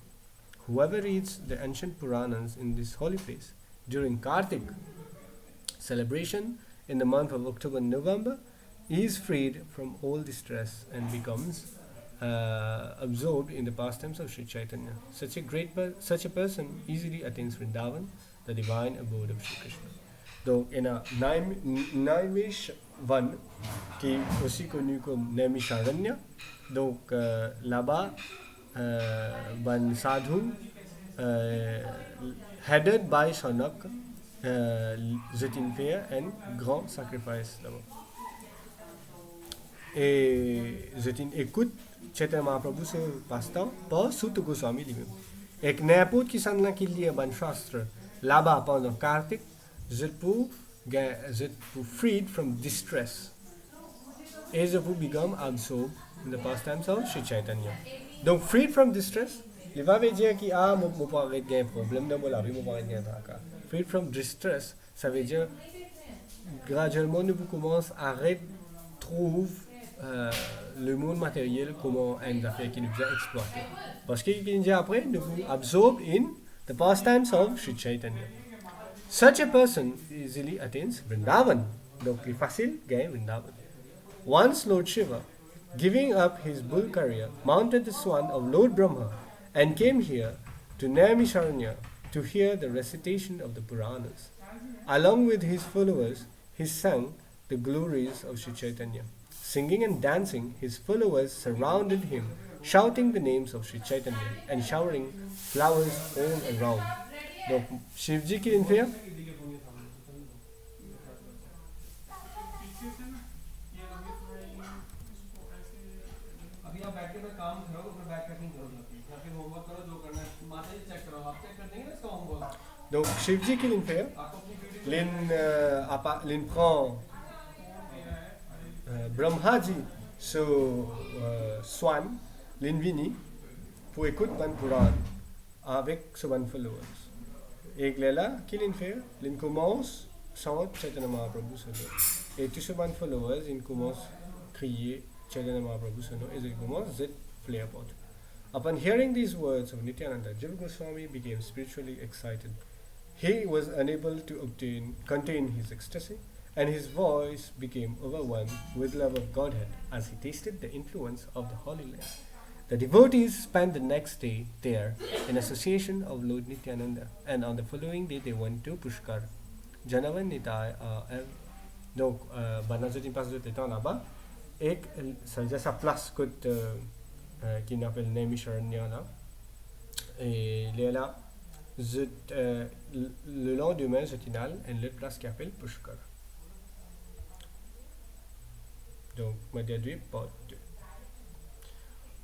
Whoever reads the ancient Puranas in this holy place during Kartik celebration in the month of October and November is freed from all distress and becomes absorbed in the pastimes of Sri Chaitanya. Such a person easily attains Vrindavan, the divine abode of Sri Krishna. Donc, il y a Naimishvan, qui est aussi connu comme Naimisharanya. Donc, là-bas, Ban Sadhu, headed by Sanak, Zetin fait un grand sacrifice là-bas. Et Zetin écoute Chaitanya Mahaprabhu se passe-temps par Sutta Goswami lui-même. Et n'importe qui s'en a qui lit un shastra là-bas pendant Kartik, je peux freed from distress. Et je peux become absorbed in the pastimes of Sri Chaitanya. Donc, freed from distress, il va dire qu'il a mon problème dans mon vie, mon problème freed from distress, ça veut dire graduellement nous commençons à retrouver le monde matériel comment une affaire qui nous a exploité. Parce qu'il dit après, nous absorb in the pastimes of Sri Chaitanya. Such a person easily attains Vrindavan. Donc, il est facile gagner Vrindavan. Once Lord Shiva, giving up his bull career, mounted the swan of Lord Brahma and came here to Naimisharanya to hear the recitation of the Puranas. Along with his followers, he sang the glories of Sri Chaitanya. Singing and dancing, his followers surrounded him, shouting the names of Sri Chaitanya and showering flowers all around. Donc, Shivji qui vient faire donc Shivji qui vient faire l'in prend Brahmaji sur Swan l'in vini pour écouter Ban Puran. avec 100 followers. एक लेला qui l'in fait, l'in commence sans Chaitanya Mahaprabhu Sano. Et tous 100 followers, ils commencent à crier Chaitanya Mahaprabhu Sano et ils commencent à flare pot. Upon hearing these words of Nityananda, Jiva Goswami became spiritually excited. He was unable to contain his ecstasy, and his voice became overwhelmed with love of Godhead as he tasted the influence of the Holy Land. The devotees spent the next day there in association of Lord Nityananda, and on the following day they went to Pushkar. Janavan Nitai, donc, Banazoti passe de temps là-bas, et ça veut dire sa place qui n'appelle Naimisharanya là, et il est là. Le lendemain, je tinal une autre place qui appelle Pushkar. Donc, Nabadwip Dham.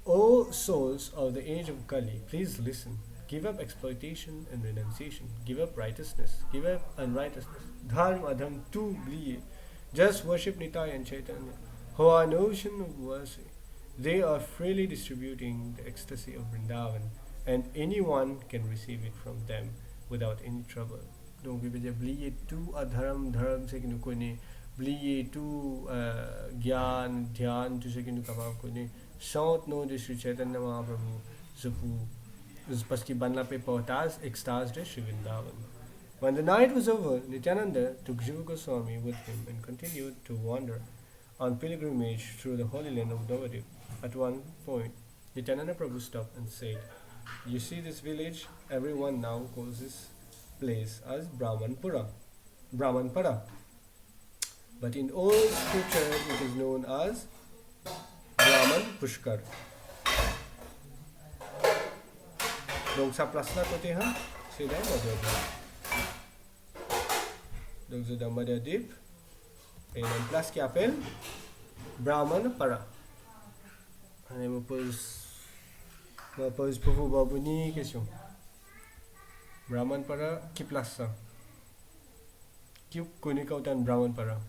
O souls of the age of Kali, please listen. Give up exploitation and renunciation. Give up righteousness. Give up unrighteousness. Dharma, adham, tout oublié. Just worship Nitai and Chaitanya, who are an ocean of mercy. They are freely distributing the ecstasy of Vrindavan, and anyone can receive it from them without any trouble. Donc, il veut dire, oubliez tout adharam, dharam, c'est que nous connaissons. Oubliez tout gyan, dhyan, tout ce que nous connaissons. Chante nom de Sri Chaitanya Mahaprabhu, parce qu'il banne la paix portage, extase de Sri Vrindavan. When the night was over, Nityananda took Jiva Goswami with him and continued to wander on pilgrimage through the holy land of Nabadwip. At one point, Nityananda Prabhu stopped and said, "You see this village? Everyone now calls this place as Brahmanpara. But in old scriptures it is known as Brahman Pushkar." Donc sa place là côté hein, c'est dans Nabadwip. Donc c'est dans Nabadwip et il y a une place qui appelle Brahmanpara. Je me pose pour vous une question. Brahmanpara, qui place ça? Qui connaît autant Brahmanpara?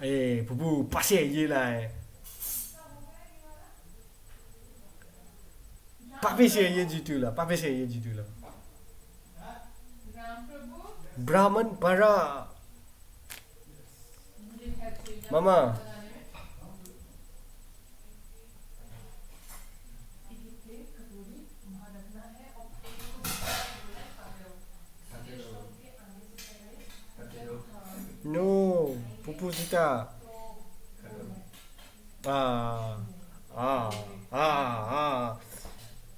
Eh, Poupou, passez là. Pas essayé du tout là, pas essayé du tout là. Brahmanpara. Maman. No, Pupusita.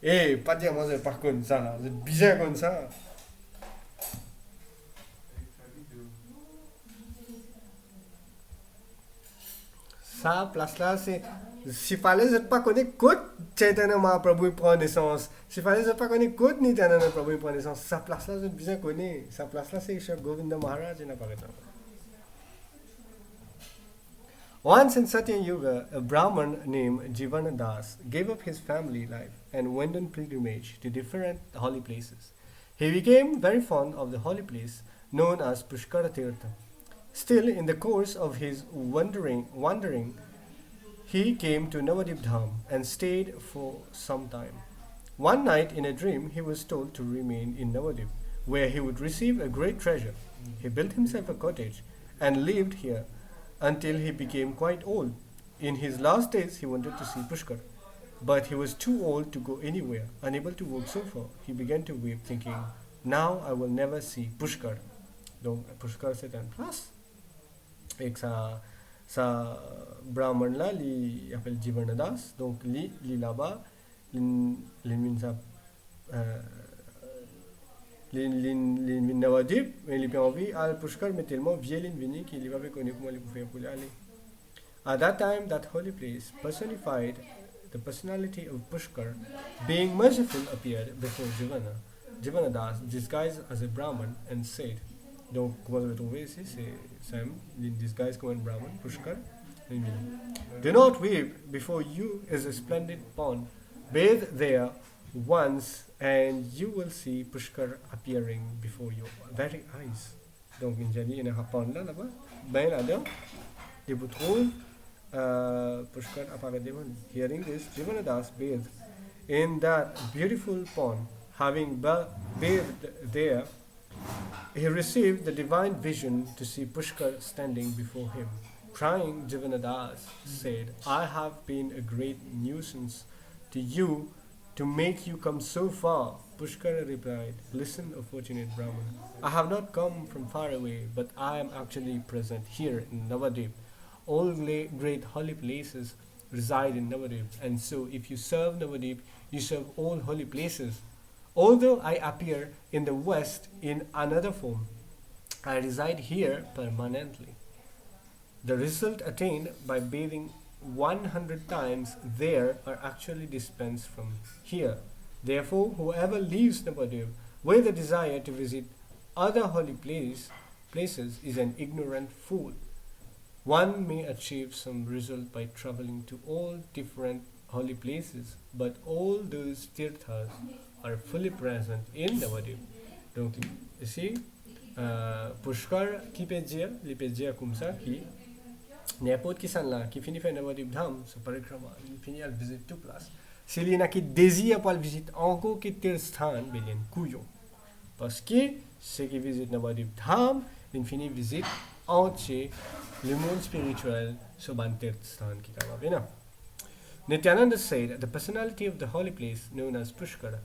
Eh, pas dire moi c'est pas comme ça là, c'est bizarre comme ça. Ça, place là, c'est. S'il fallait, je ne pas connaître que Chaitanya Mahaprabhu prend naissance. S'il fallait, je ne pas connaître que Nityananda Prabhu prend naissance. Sa place là, je bien connais. Sa place là, c'est Govinda Maharaj, il n'a pas raison. Once in Satya Yuga, a Brahman named Jivanadas gave up his family life and went on pilgrimage to different holy places. He became very fond of the holy place known as Pushkara Tirtha. Still, in the course of his wandering, he came to Nabadwip Dham and stayed for some time. One night, in a dream, he was told to remain in Nabadwip, where he would receive a great treasure. He built himself a cottage and lived here until he became quite old. In his last days, he wanted to see Pushkar, but he was too old to go anywhere, unable to walk so far. He began to weep, thinking, "Now I will never see Pushkar." Donc, Pushkar c'est une place. Et ça Brahman là, il appelle Jivanadas. Donc, il là-bas, il Nabadwip, mais il a envie à Pushkar, mais tellement vieux il qu'il n'a pas connu comment il pouvait pour aller. At that time, that holy place personified the personality of Pushkar, being merciful, appeared before Jivanadas, disguised as a Brahman, and said, donc, comment vous le trouvez ici, c'est Sam, in disguise comme un Brahman, Pushkar. "Do not weep, before you is a splendid pond. Bathe there once, and you will see Pushkar appearing before your very eyes." Donc, il y a un pond là-bas, ben là-dedans, et vous trouvez Pushkar Apagadevan. Hearing this, Jivanadas bathed in that beautiful pond. Having bathed there, he received the divine vision to see Pushkar standing before him. Crying, Jivanadas said, I have been a great nuisance to you to make you come so far. Pushkar replied, Listen, O fortunate Brahman, I have not come from far away, but I am actually present here in Nabadwip. All great holy places reside in Nabadwip, and so if you serve Nabadwip, you serve all holy places. Although I appear in the West in another form, I reside here permanently. The result attained by bathing 100 times there are actually dispensed from here. Therefore, whoever leaves Nabadwip with a desire to visit other holy places is an ignorant fool. One may achieve some result by traveling to all different holy places, but all those tirthas are fully present in Nabadwip. Donc, ici, Pushkar qui peut dire comme ça, qui n'importe qui s'en là, qui finit faire Nabadwip Dham Parikrama, il finit à visiter toute place. S'il y en a qui désirent pas le visiter encore qui tel stan, ben il couillon. Parce que ceux qui visitent Nabadwip Dham, ils finissent visite entier le monde spirituel sur ban tel stan qui t'a bien. Nityananda said, the personality of the holy place known as Pushkar,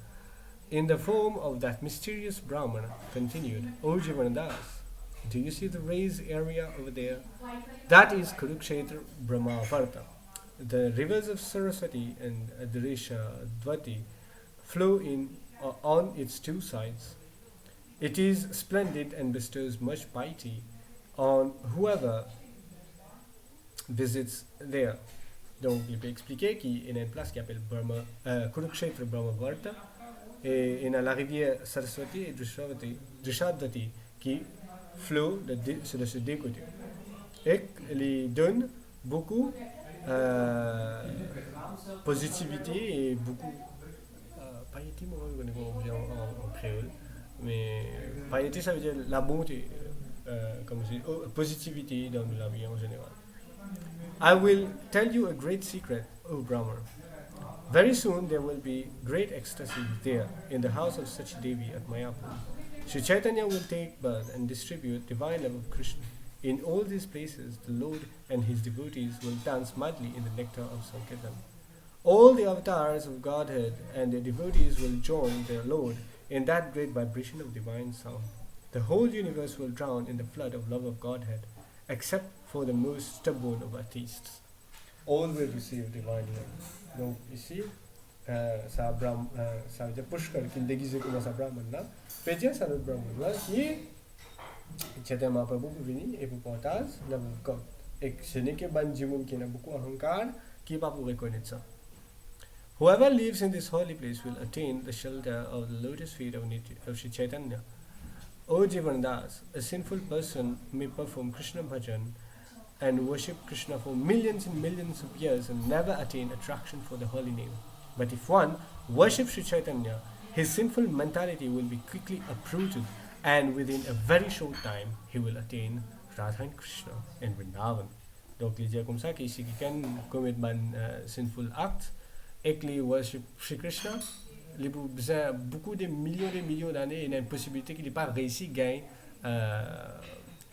in the form of that mysterious Brahman, continued, O Jivanadas, do you see the raised area over there? That is Kurukshetra Brahmavarta. The rivers of Saraswati and Drisha flow in on its two sides. It is splendid and bestows much piety on whoever visits there. Donc, il peut expliquer qu'il y a une place qui s'appelle Kurukshetra Brahmavarta et il y a la rivière Saraswati et Drishadvati qui flot sur ces deux côtés. Et il donne beaucoup positivité et beaucoup piété, moi je connais pas en créole, mais piété ça veut dire la bonté, comme je dis, positivité dans la vie en général. I will tell you a great secret, O Brahma. Very soon there will be great ecstasy there in the house of such Devi at Mayapur. Sri Chaitanya will take birth and distribute divine love of Krishna. In all these places, the Lord and his devotees will dance madly in the nectar of Sankirtan. All the avatars of Godhead and their devotees will join their Lord in that great vibration of divine sound. The whole universe will drown in the flood of love of Godhead, except for the most stubborn of atheists. All will receive divine love. Donc ici, ça veut dire Pushkar qui est déguisé comme un Brahman là, peut dire ça le Brahman là qui Chaitanya Mahaprabhu pour venir et pour partager la comme. Et ce n'est que Banjimum qui a beaucoup ahankar qui va pour reconnaître ça. Whoever lives in this holy place will attain the shelter of the lotus feet of Sri Chaitanya. O Jivandas, a sinful person may perform Krishna bhajan and worship Krishna for millions and millions of years and never attain attraction for the holy name. But if one worships Sri Chaitanya, his sinful mentality will be quickly uprooted and within a very short time he will attain Radha and Krishna in Vrindavan. Donc il dit comme ça qu'ici quelqu'un commet un sinful act et qu'il worship Sri Krishna, il a besoin beaucoup de millions d'années, il y a une possibilité qu'il n'ait pas réussi à gagner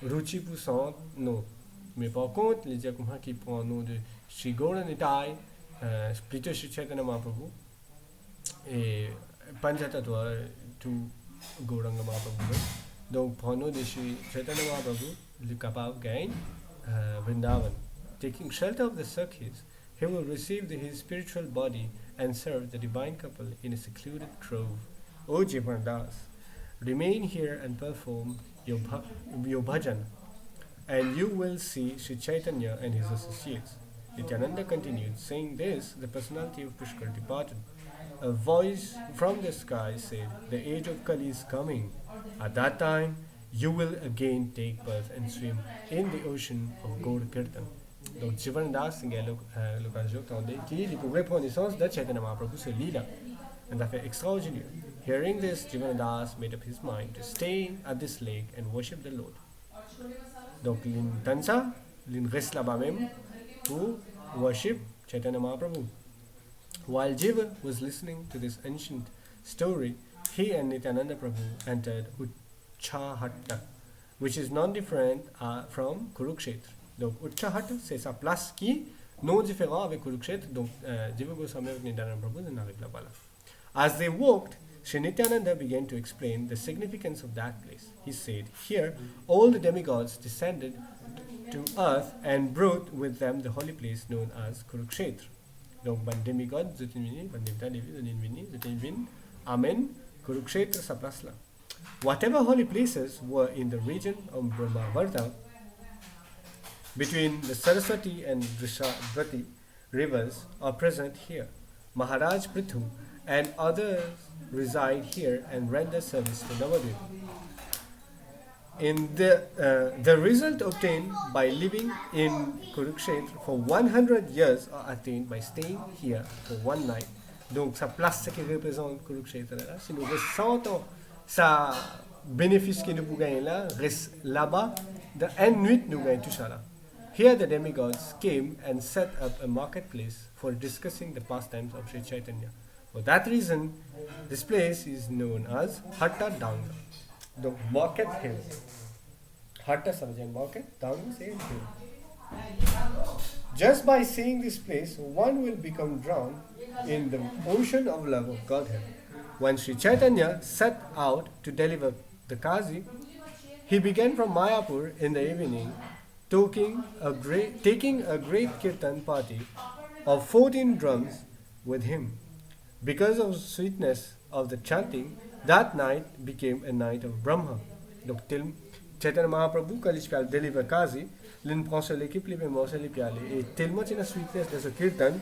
Ruchi poussante, non. Mais par contre, il dit comme ça qu'il prend le nom de Sri Gauranitai, plutôt Sri Chaitanya Mahaprabhu, et Panchatattva, tout Gauranga Mahaprabhu. Donc, prend le nom de Sri Chaitanya Mahaprabhu, il est capable de gagner Vrindavan. Taking shelter of the Sakhis, he will receive his spiritual body and serve the divine couple in a secluded grove. O Jivandas, remain here and perform your bhajan, and you will see Sri Chaitanya and his associates. Nityananda continued, saying this, the personality of Pushkar departed. A voice from the sky said, the age of Kali is coming. At that time, you will again take birth and swim in the ocean of Gaur Kirtan. Donc Jivandas a l'occasion d'entendre qu'il pourrait prendre naissance de Chaitanya Mahaprabhu sur l'île. And that fait extraordinaire. Hearing this, Jivandas made up his mind to stay at this lake and worship the Lord. Donc il reste là-bas même who worship Chaitanya Mahaprabhu. While Jiva was listening to this ancient story, he and Nityananda Prabhu entered Uchchahatta, which is non-different from Kurukshetra. Donc Uchchahatta, c'est sa place qui est non différent avec Kurukshetra. Donc Jiva Goswami et Nityananda Prabhu n'arrivent là-bas. As they walked, Sri Nityananda began to explain the significance of that place. He said, here all the demigods descended to earth and brought with them the holy place known as Kurukshetra. Donc, ban demigod, zotin vini, ban devta devi, zotin vini, zotin vin, amen, Kurukshetra sa place là. Whatever holy places were in the region of Brahmavarta, between the Saraswati and Vrishabhati rivers, are present here. Maharaj Prithu and others reside here and render service to Nabadwip. In the result obtained by living in Kurukshetra for 100 years are attained by staying here for one night. Donc, sa place qui représente Kurukshetra là, si nous ressentons sa bénéfice que nous pouvons gagner là, reste là-bas, de une nuit nous gagnons tout ça là. Here the demigods came and set up a marketplace for discussing the pastimes of Sri Chaitanya. For that reason, this place is known as Hatta Danga. The market hill. Hatta Sarjan market, Danga say hill. Just by seeing this place, one will become drowned in the ocean of love of Godhead. When Sri Chaitanya set out to deliver the Kazi, he began from Mayapur in the evening, taking a great kirtan party of 14 drums with him. Because of the sweetness of the chanting, that night became a night of Brahma. Donc, Chaitanya Mahaprabhu, quand il deliver Kazi, l'une prend sur l'équipe, les mémoires, les piales. Et tellement il y a la sweetness de ce kirtan,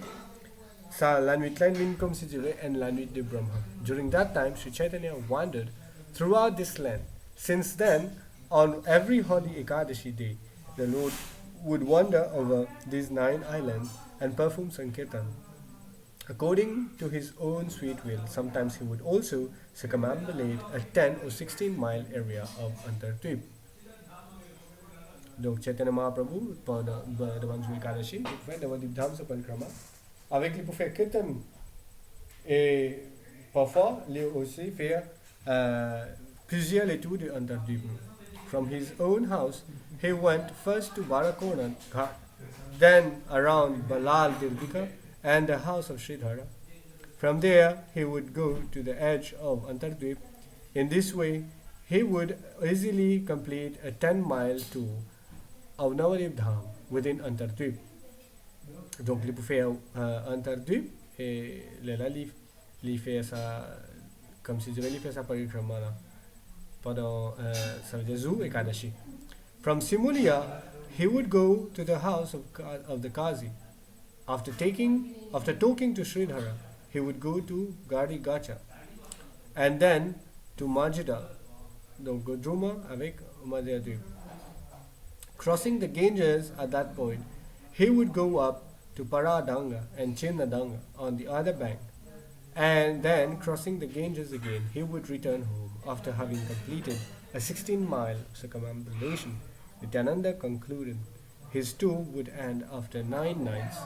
ça, la nuit là, vient comme si dirait, and la nuit de Brahma. During that time, Sri Chaitanya wandered throughout this land. Since then, on every holy Ekadashi day, the Lord would wander over these 9 islands and perform Sankirtan. According to his own sweet will, sometimes he would also circumambulate a 10 or 16 mile area of Antardvip. Donc Chaitanya Mahaprabhu, devant Sri Kadashi, il fait Nabadwip Dham Parikrama, avec lui pour faire Kirtan. Et parfois, il aussi faire plusieurs tours de Antardvip. From his own house, he went first to Barakona Ghat, then around Balal Dirbika, and the house of Sridhar. From there, he would go to the edge of Antardvip. In this way, he would easily complete a 10-mile tour of Nabadwip Dham within Antardvip. Donc, il peut faire Antardvip et là, il fait ça, comme si je dirais, il fait sa parikrama là, pendant, ça veut dire Zu et Kadashi. From Simulia, he would go to the house of the Kazi. After talking to Sridhar, he would go to Gari Gacha and then to Majida, donc Godruma avec Madhyadvip. Crossing the Ganges at that point, he would go up to Paradanga and Chinnadanga on the other bank, and then crossing the Ganges again, he would return home after having completed a 16-mile circumambulation. Nityananda concluded his tour would end after 9 nights,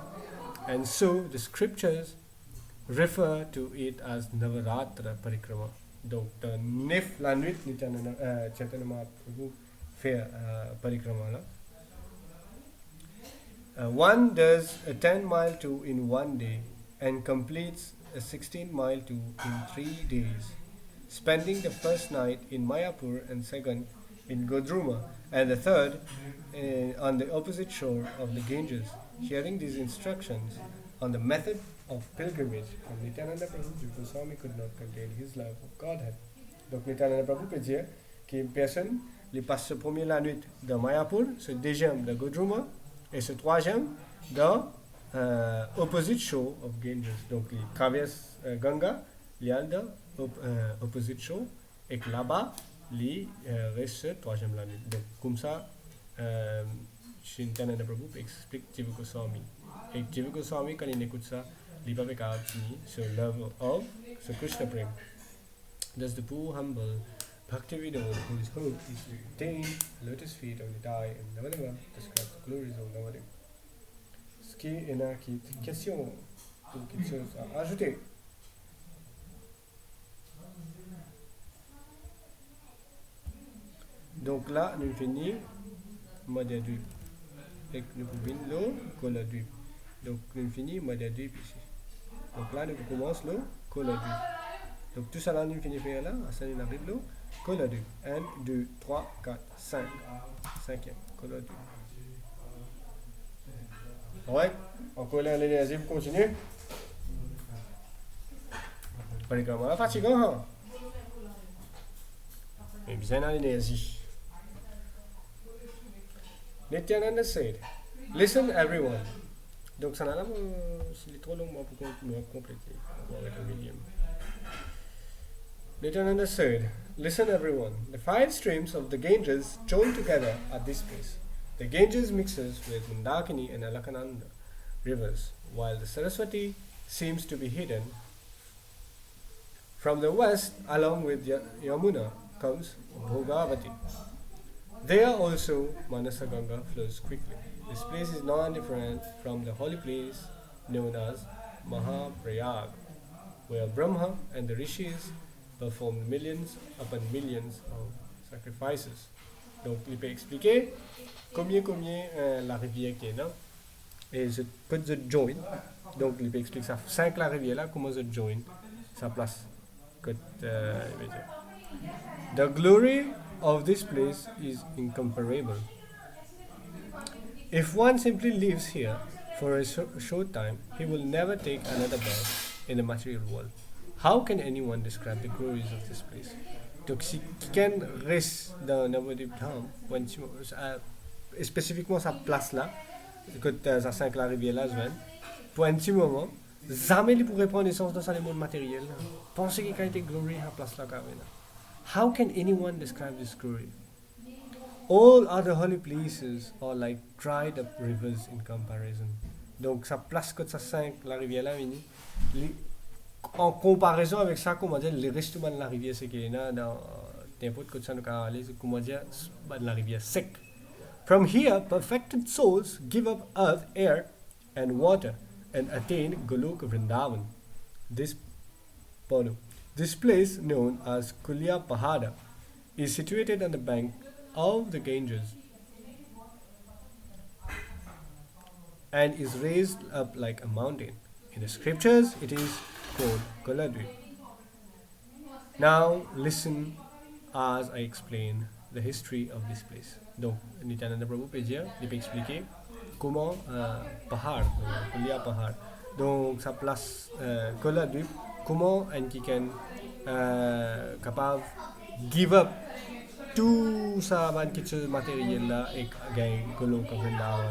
and so the scriptures refer to it as Navaratra Parikrama. Donc, la nuit, Chaitanya Mahaprabhu fait Parikrama là. One does a 10-mile tour in one day and completes a 16-mile tour in 3 days, spending the first night in Mayapur and second in Godruma and the third on the opposite shore of the Ganges. Hearing these instructions on the method of pilgrimage from Nityananda Prabhu, Goswami could not contain his love of Godhead. Donc Nityananda Prabhu peut dire qu'une personne lui passe ce premier la nuit dans Mayapur, ce deuxième dans Godruma et ce troisième dans opposite shore of Ganges. Donc il traverse Ganga, il y a dans opposite shore et que là-bas il reste ce troisième la nuit. Donc comme ça, Nityananda Prabhu explique Jiva Goswami. Et Jiva Goswami, quand il écoute ça, il va faire sur level of so Krishna Prem. Thus the poor humble Bhaktivinoda, whose hope is to attain lotus feet of the Dai and Navadeva, describes the glories of Navadeva. Est-ce qu'il y en a qui question ou quelque chose à ajouter? Donc là, nous finissons Nabadwip. Avec nous pouvons le Nabadwip. Donc nous finissons Nabadwip ici. Donc là, nous commençons le Nabadwip. Donc tout ça là, nous finissons là. Ça nous arrive le Nabadwip. 1, 2, 3, 4, 5. Cinquième, Nabadwip. Ouais, encore l'énergie pour continuer. Parikrama là fatigant, hein? Mais bien à l'énergie. Nityananda said, listen everyone. Donc ça n'a pas c'est trop long pour compléter. Nityananda said, listen everyone. The 5 streams of the Ganges join together at this place. The Ganges mixes with Mandakini and Alakananda rivers, while the Saraswati seems to be hidden. From the west, along with Yamuna, comes Bhogavati. There also Manasaganga flows quickly. This place is non-different from the holy place known as Mahaprayag, where Brahma and the rishis performed millions upon millions of sacrifices. Donc, il peut expliquer combien la rivière qui est là et je peux te join. Donc, il peut expliquer ça. 5 la rivière là, comment je join sa place. The glory of this place is incomparable. If one simply lives here for a short time, he will never take another birth in the material world. How can anyone describe the glories of this place? Donc, si quelqu'un reste dans Nabadwip Dham, spécifiquement sa place là, côté sa 5 la rivière là, pour un petit moment, jamais il pourrait prendre naissance dans le monde matériel. Pensez qu'il y a été glory à place là, carrément. How can anyone describe this glory? All other holy places are like dried up rivers in comparison. Donc, sa place côté sa 5 la rivière là, en comparaison avec ça, comment dire, le reste de la rivière, c'est qu'il y a dans n'importe quel côté de comment dire, la rivière sec. From here, perfected souls give up earth, air, and water, and attain Goloka Vrindavan. This place, known as Kulia Pahada, is situated on the bank of the Ganges and is raised up like a mountain. In the scriptures, it is called Nabadwip. Now listen as I explain the history of this place. Donc, Nityananda Prabhu peut dire, il peut expliquer comment Pahar, Kulia Pahar, donc sa place Nabadwip, comment un qui can capable give up tout ça matériel là et gagner Goloka Vrindavan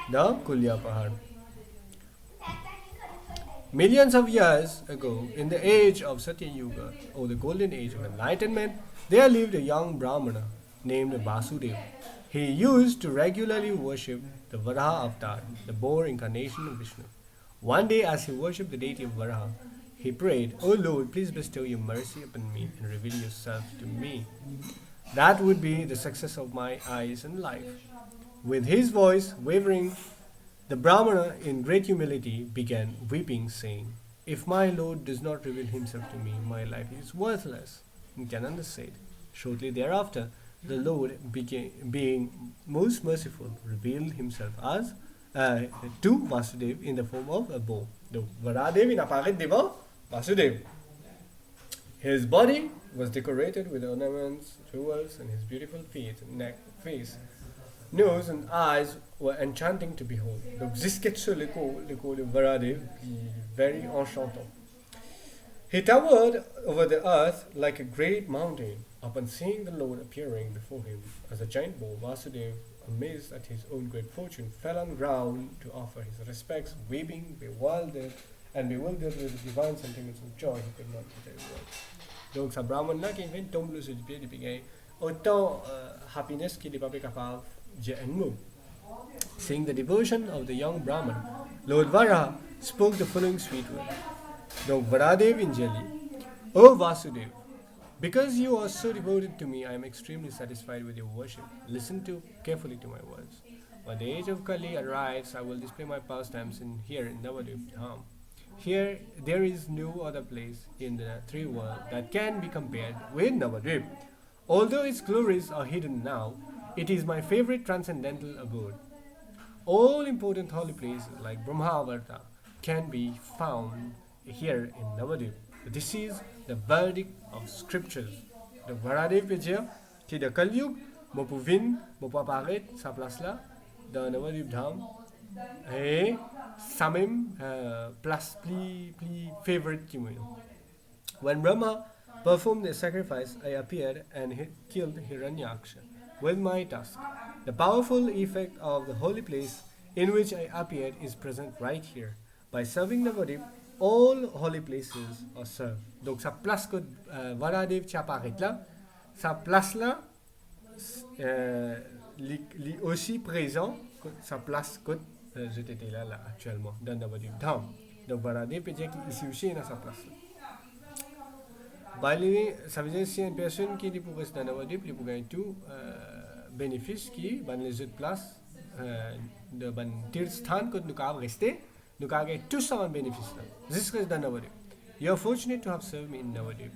dans Kulia Pahar. Millions of years ago, in the age of Satya Yuga, or the golden age of enlightenment, there lived a young Brahmana named Vasudeva. He used to regularly worship the Varaha avatar, the boar incarnation of Vishnu. One day, as he worshipped the deity of Varaha, he prayed, "O Lord, please bestow your mercy upon me and reveal yourself to me. That would be the success of my eyes and life." With his voice wavering, the Brahmana, in great humility, began weeping, saying, "If my Lord does not reveal himself to me, my life is worthless." Nityananda said, shortly thereafter, the Lord, being most merciful, revealed himself as to Vasudeva in the form of a bow. Donc, Varadev il apparaît devant Vasudeva. His body was decorated with ornaments, jewels, and his beautiful feet, neck, face, nose, and eyes were enchanting to behold. Donc, jusqu'à l'écho de Varadev, very enchantant. He towered over the earth like a great mountain. Upon seeing the Lord appearing before him as a giant bull, Vasudeva, amazed at his own great fortune, fell on ground to offer his respects, weeping, bewildered with divine sentiments of joy he could not utter a word. Donc, sa brahman là qui vient tomber sur le pied depuis qu'il autant happiness qu'il n'est pas capable de dire un mot. Seeing the devotion of the young Brahman, Lord Varaha spoke the following sweet word. Donc, Varadev in Jali, "O Vasudeva, because you are so devoted to me, I am extremely satisfied with your worship. Listen carefully to my words. When the age of Kali arrives, I will display my pastimes here in Nabadwip Dham. Here, there is no other place in the three worlds that can be compared with Nabadwip. Although its glories are hidden now, it is my favorite transcendental abode. All important holy places like Brahmavarta can be found here in Navadvip. This is the verdict of scriptures. Donc voilà des pédiens qui de Kalyug, mon pouvin, mon pas apparaître sa place là, dans Navadvip Dham, et sa même place plus favorite qui moi. When Brahma performed the sacrifice, I appeared and killed Hiranyaksha with my tusk. The powerful effect of the holy place in which I appeared is present right here. By serving Navadvip, all holy places are served. Donc sa place que Varadev qui apparaît là, sa place là, est aussi présent que sa place que j'étais là actuellement dans Navadvip Dham. Donc Varadev peut dire qu'ici aussi il a sa place. Ça veut dire que si une personne qui est pour rester dans Navadvip, il peut gagner tout bénéfice qui dans les autres places de Tirthan que nous avons resté, nous avons gagné tout ça en bénéfice. Jusqu'à dans Navadvip. You are fortunate to have served me in Navadvip.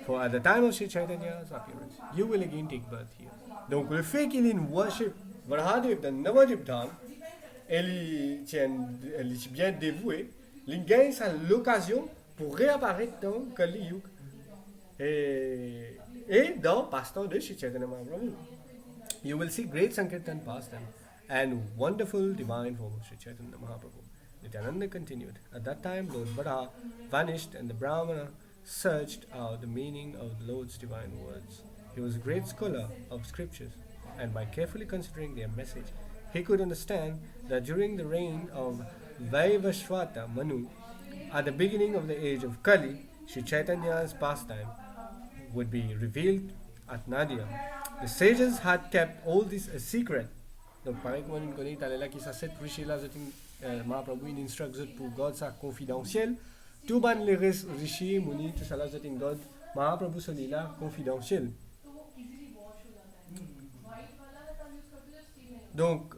For at the time of Sri Chaitanya's appearance, you will again take birth here. Donc le fait qu'il ait une worship Varadev dans Navadvip Dham, elle est bien dévouée, il gagne l'occasion pour réapparaître dans Kali Yuga et dans Pastor de Sri Chaitanya Mahaprabhu. You will see great Sankirtan pastime and wonderful divine form of Sri Chaitanya Mahaprabhu. Nityananda continued. At that time, Lord Vara vanished and the Brahmana searched out the meaning of the Lord's divine words. He was a great scholar of scriptures, and by carefully considering their message, he could understand that during the reign of Vaivashvata Manu, at the beginning of the age of Kali, Sri Chaitanya's pastime would be revealed at Nadia. The sages had kept all this a secret. Donc, pareil comme on connaît, là qui s'assède pour là, Mahaprabhu il instructe pour God ça confidentiel. Tout ban les rishi, muni, tout ça là, c'est God. Mahaprabhu celui-là confidentiel. Donc,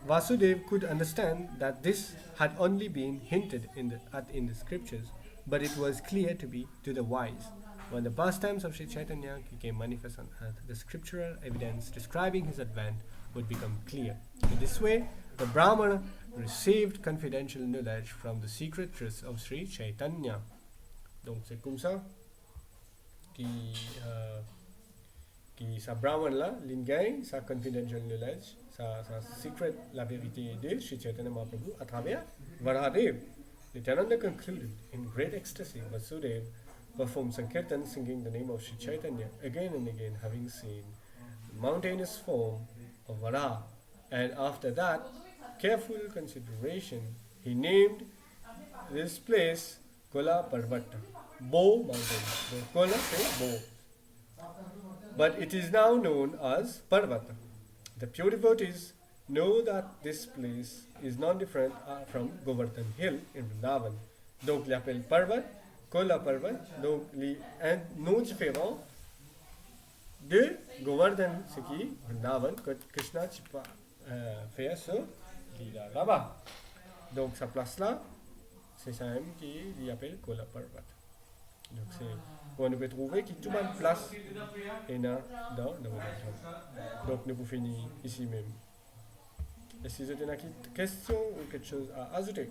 Vasudev could understand that this had only been hinted at in the scriptures, but it was clear to the wise. When the pastimes of Sri Chaitanya became manifest on earth, the scriptural evidence describing his advent would become clear. In this way, the Brahmana received confidential knowledge from the secret truths of Sri Chaitanya. Donc c'est comme ça qui sa Brahman là, l'ingay, sa confidential knowledge, sa secret, la vérité de Sri Chaitanya Mahaprabhu à travers Varadev. Nityananda concluded in great ecstasy. Vasudev performed Sankirtan singing the name of Sri Chaitanya again and again, having seen the mountainous form of Vara. And after that careful consideration, he named this place Kola Parvata, Bow Mountain. So Kola is bow, but it is now known as Parvata. The pure devotees know that this place is not different from Govardhan Hill in Vrindavan. Donc, il l'appelle Parvat, Kola Parvat, donc un nom différent de Govardhan, ce qui est Vrindavan, que Krishna fait ça, il est là-bas. Donc, sa place là, c'est ça même qui l'appelle Kola Parvat. Donc, c'est on peut trouver que tout le monde place est dans le monde. Donc, nous pouvons finir ici même. Est-ce que vous avez une question ou quelque chose à ajouter?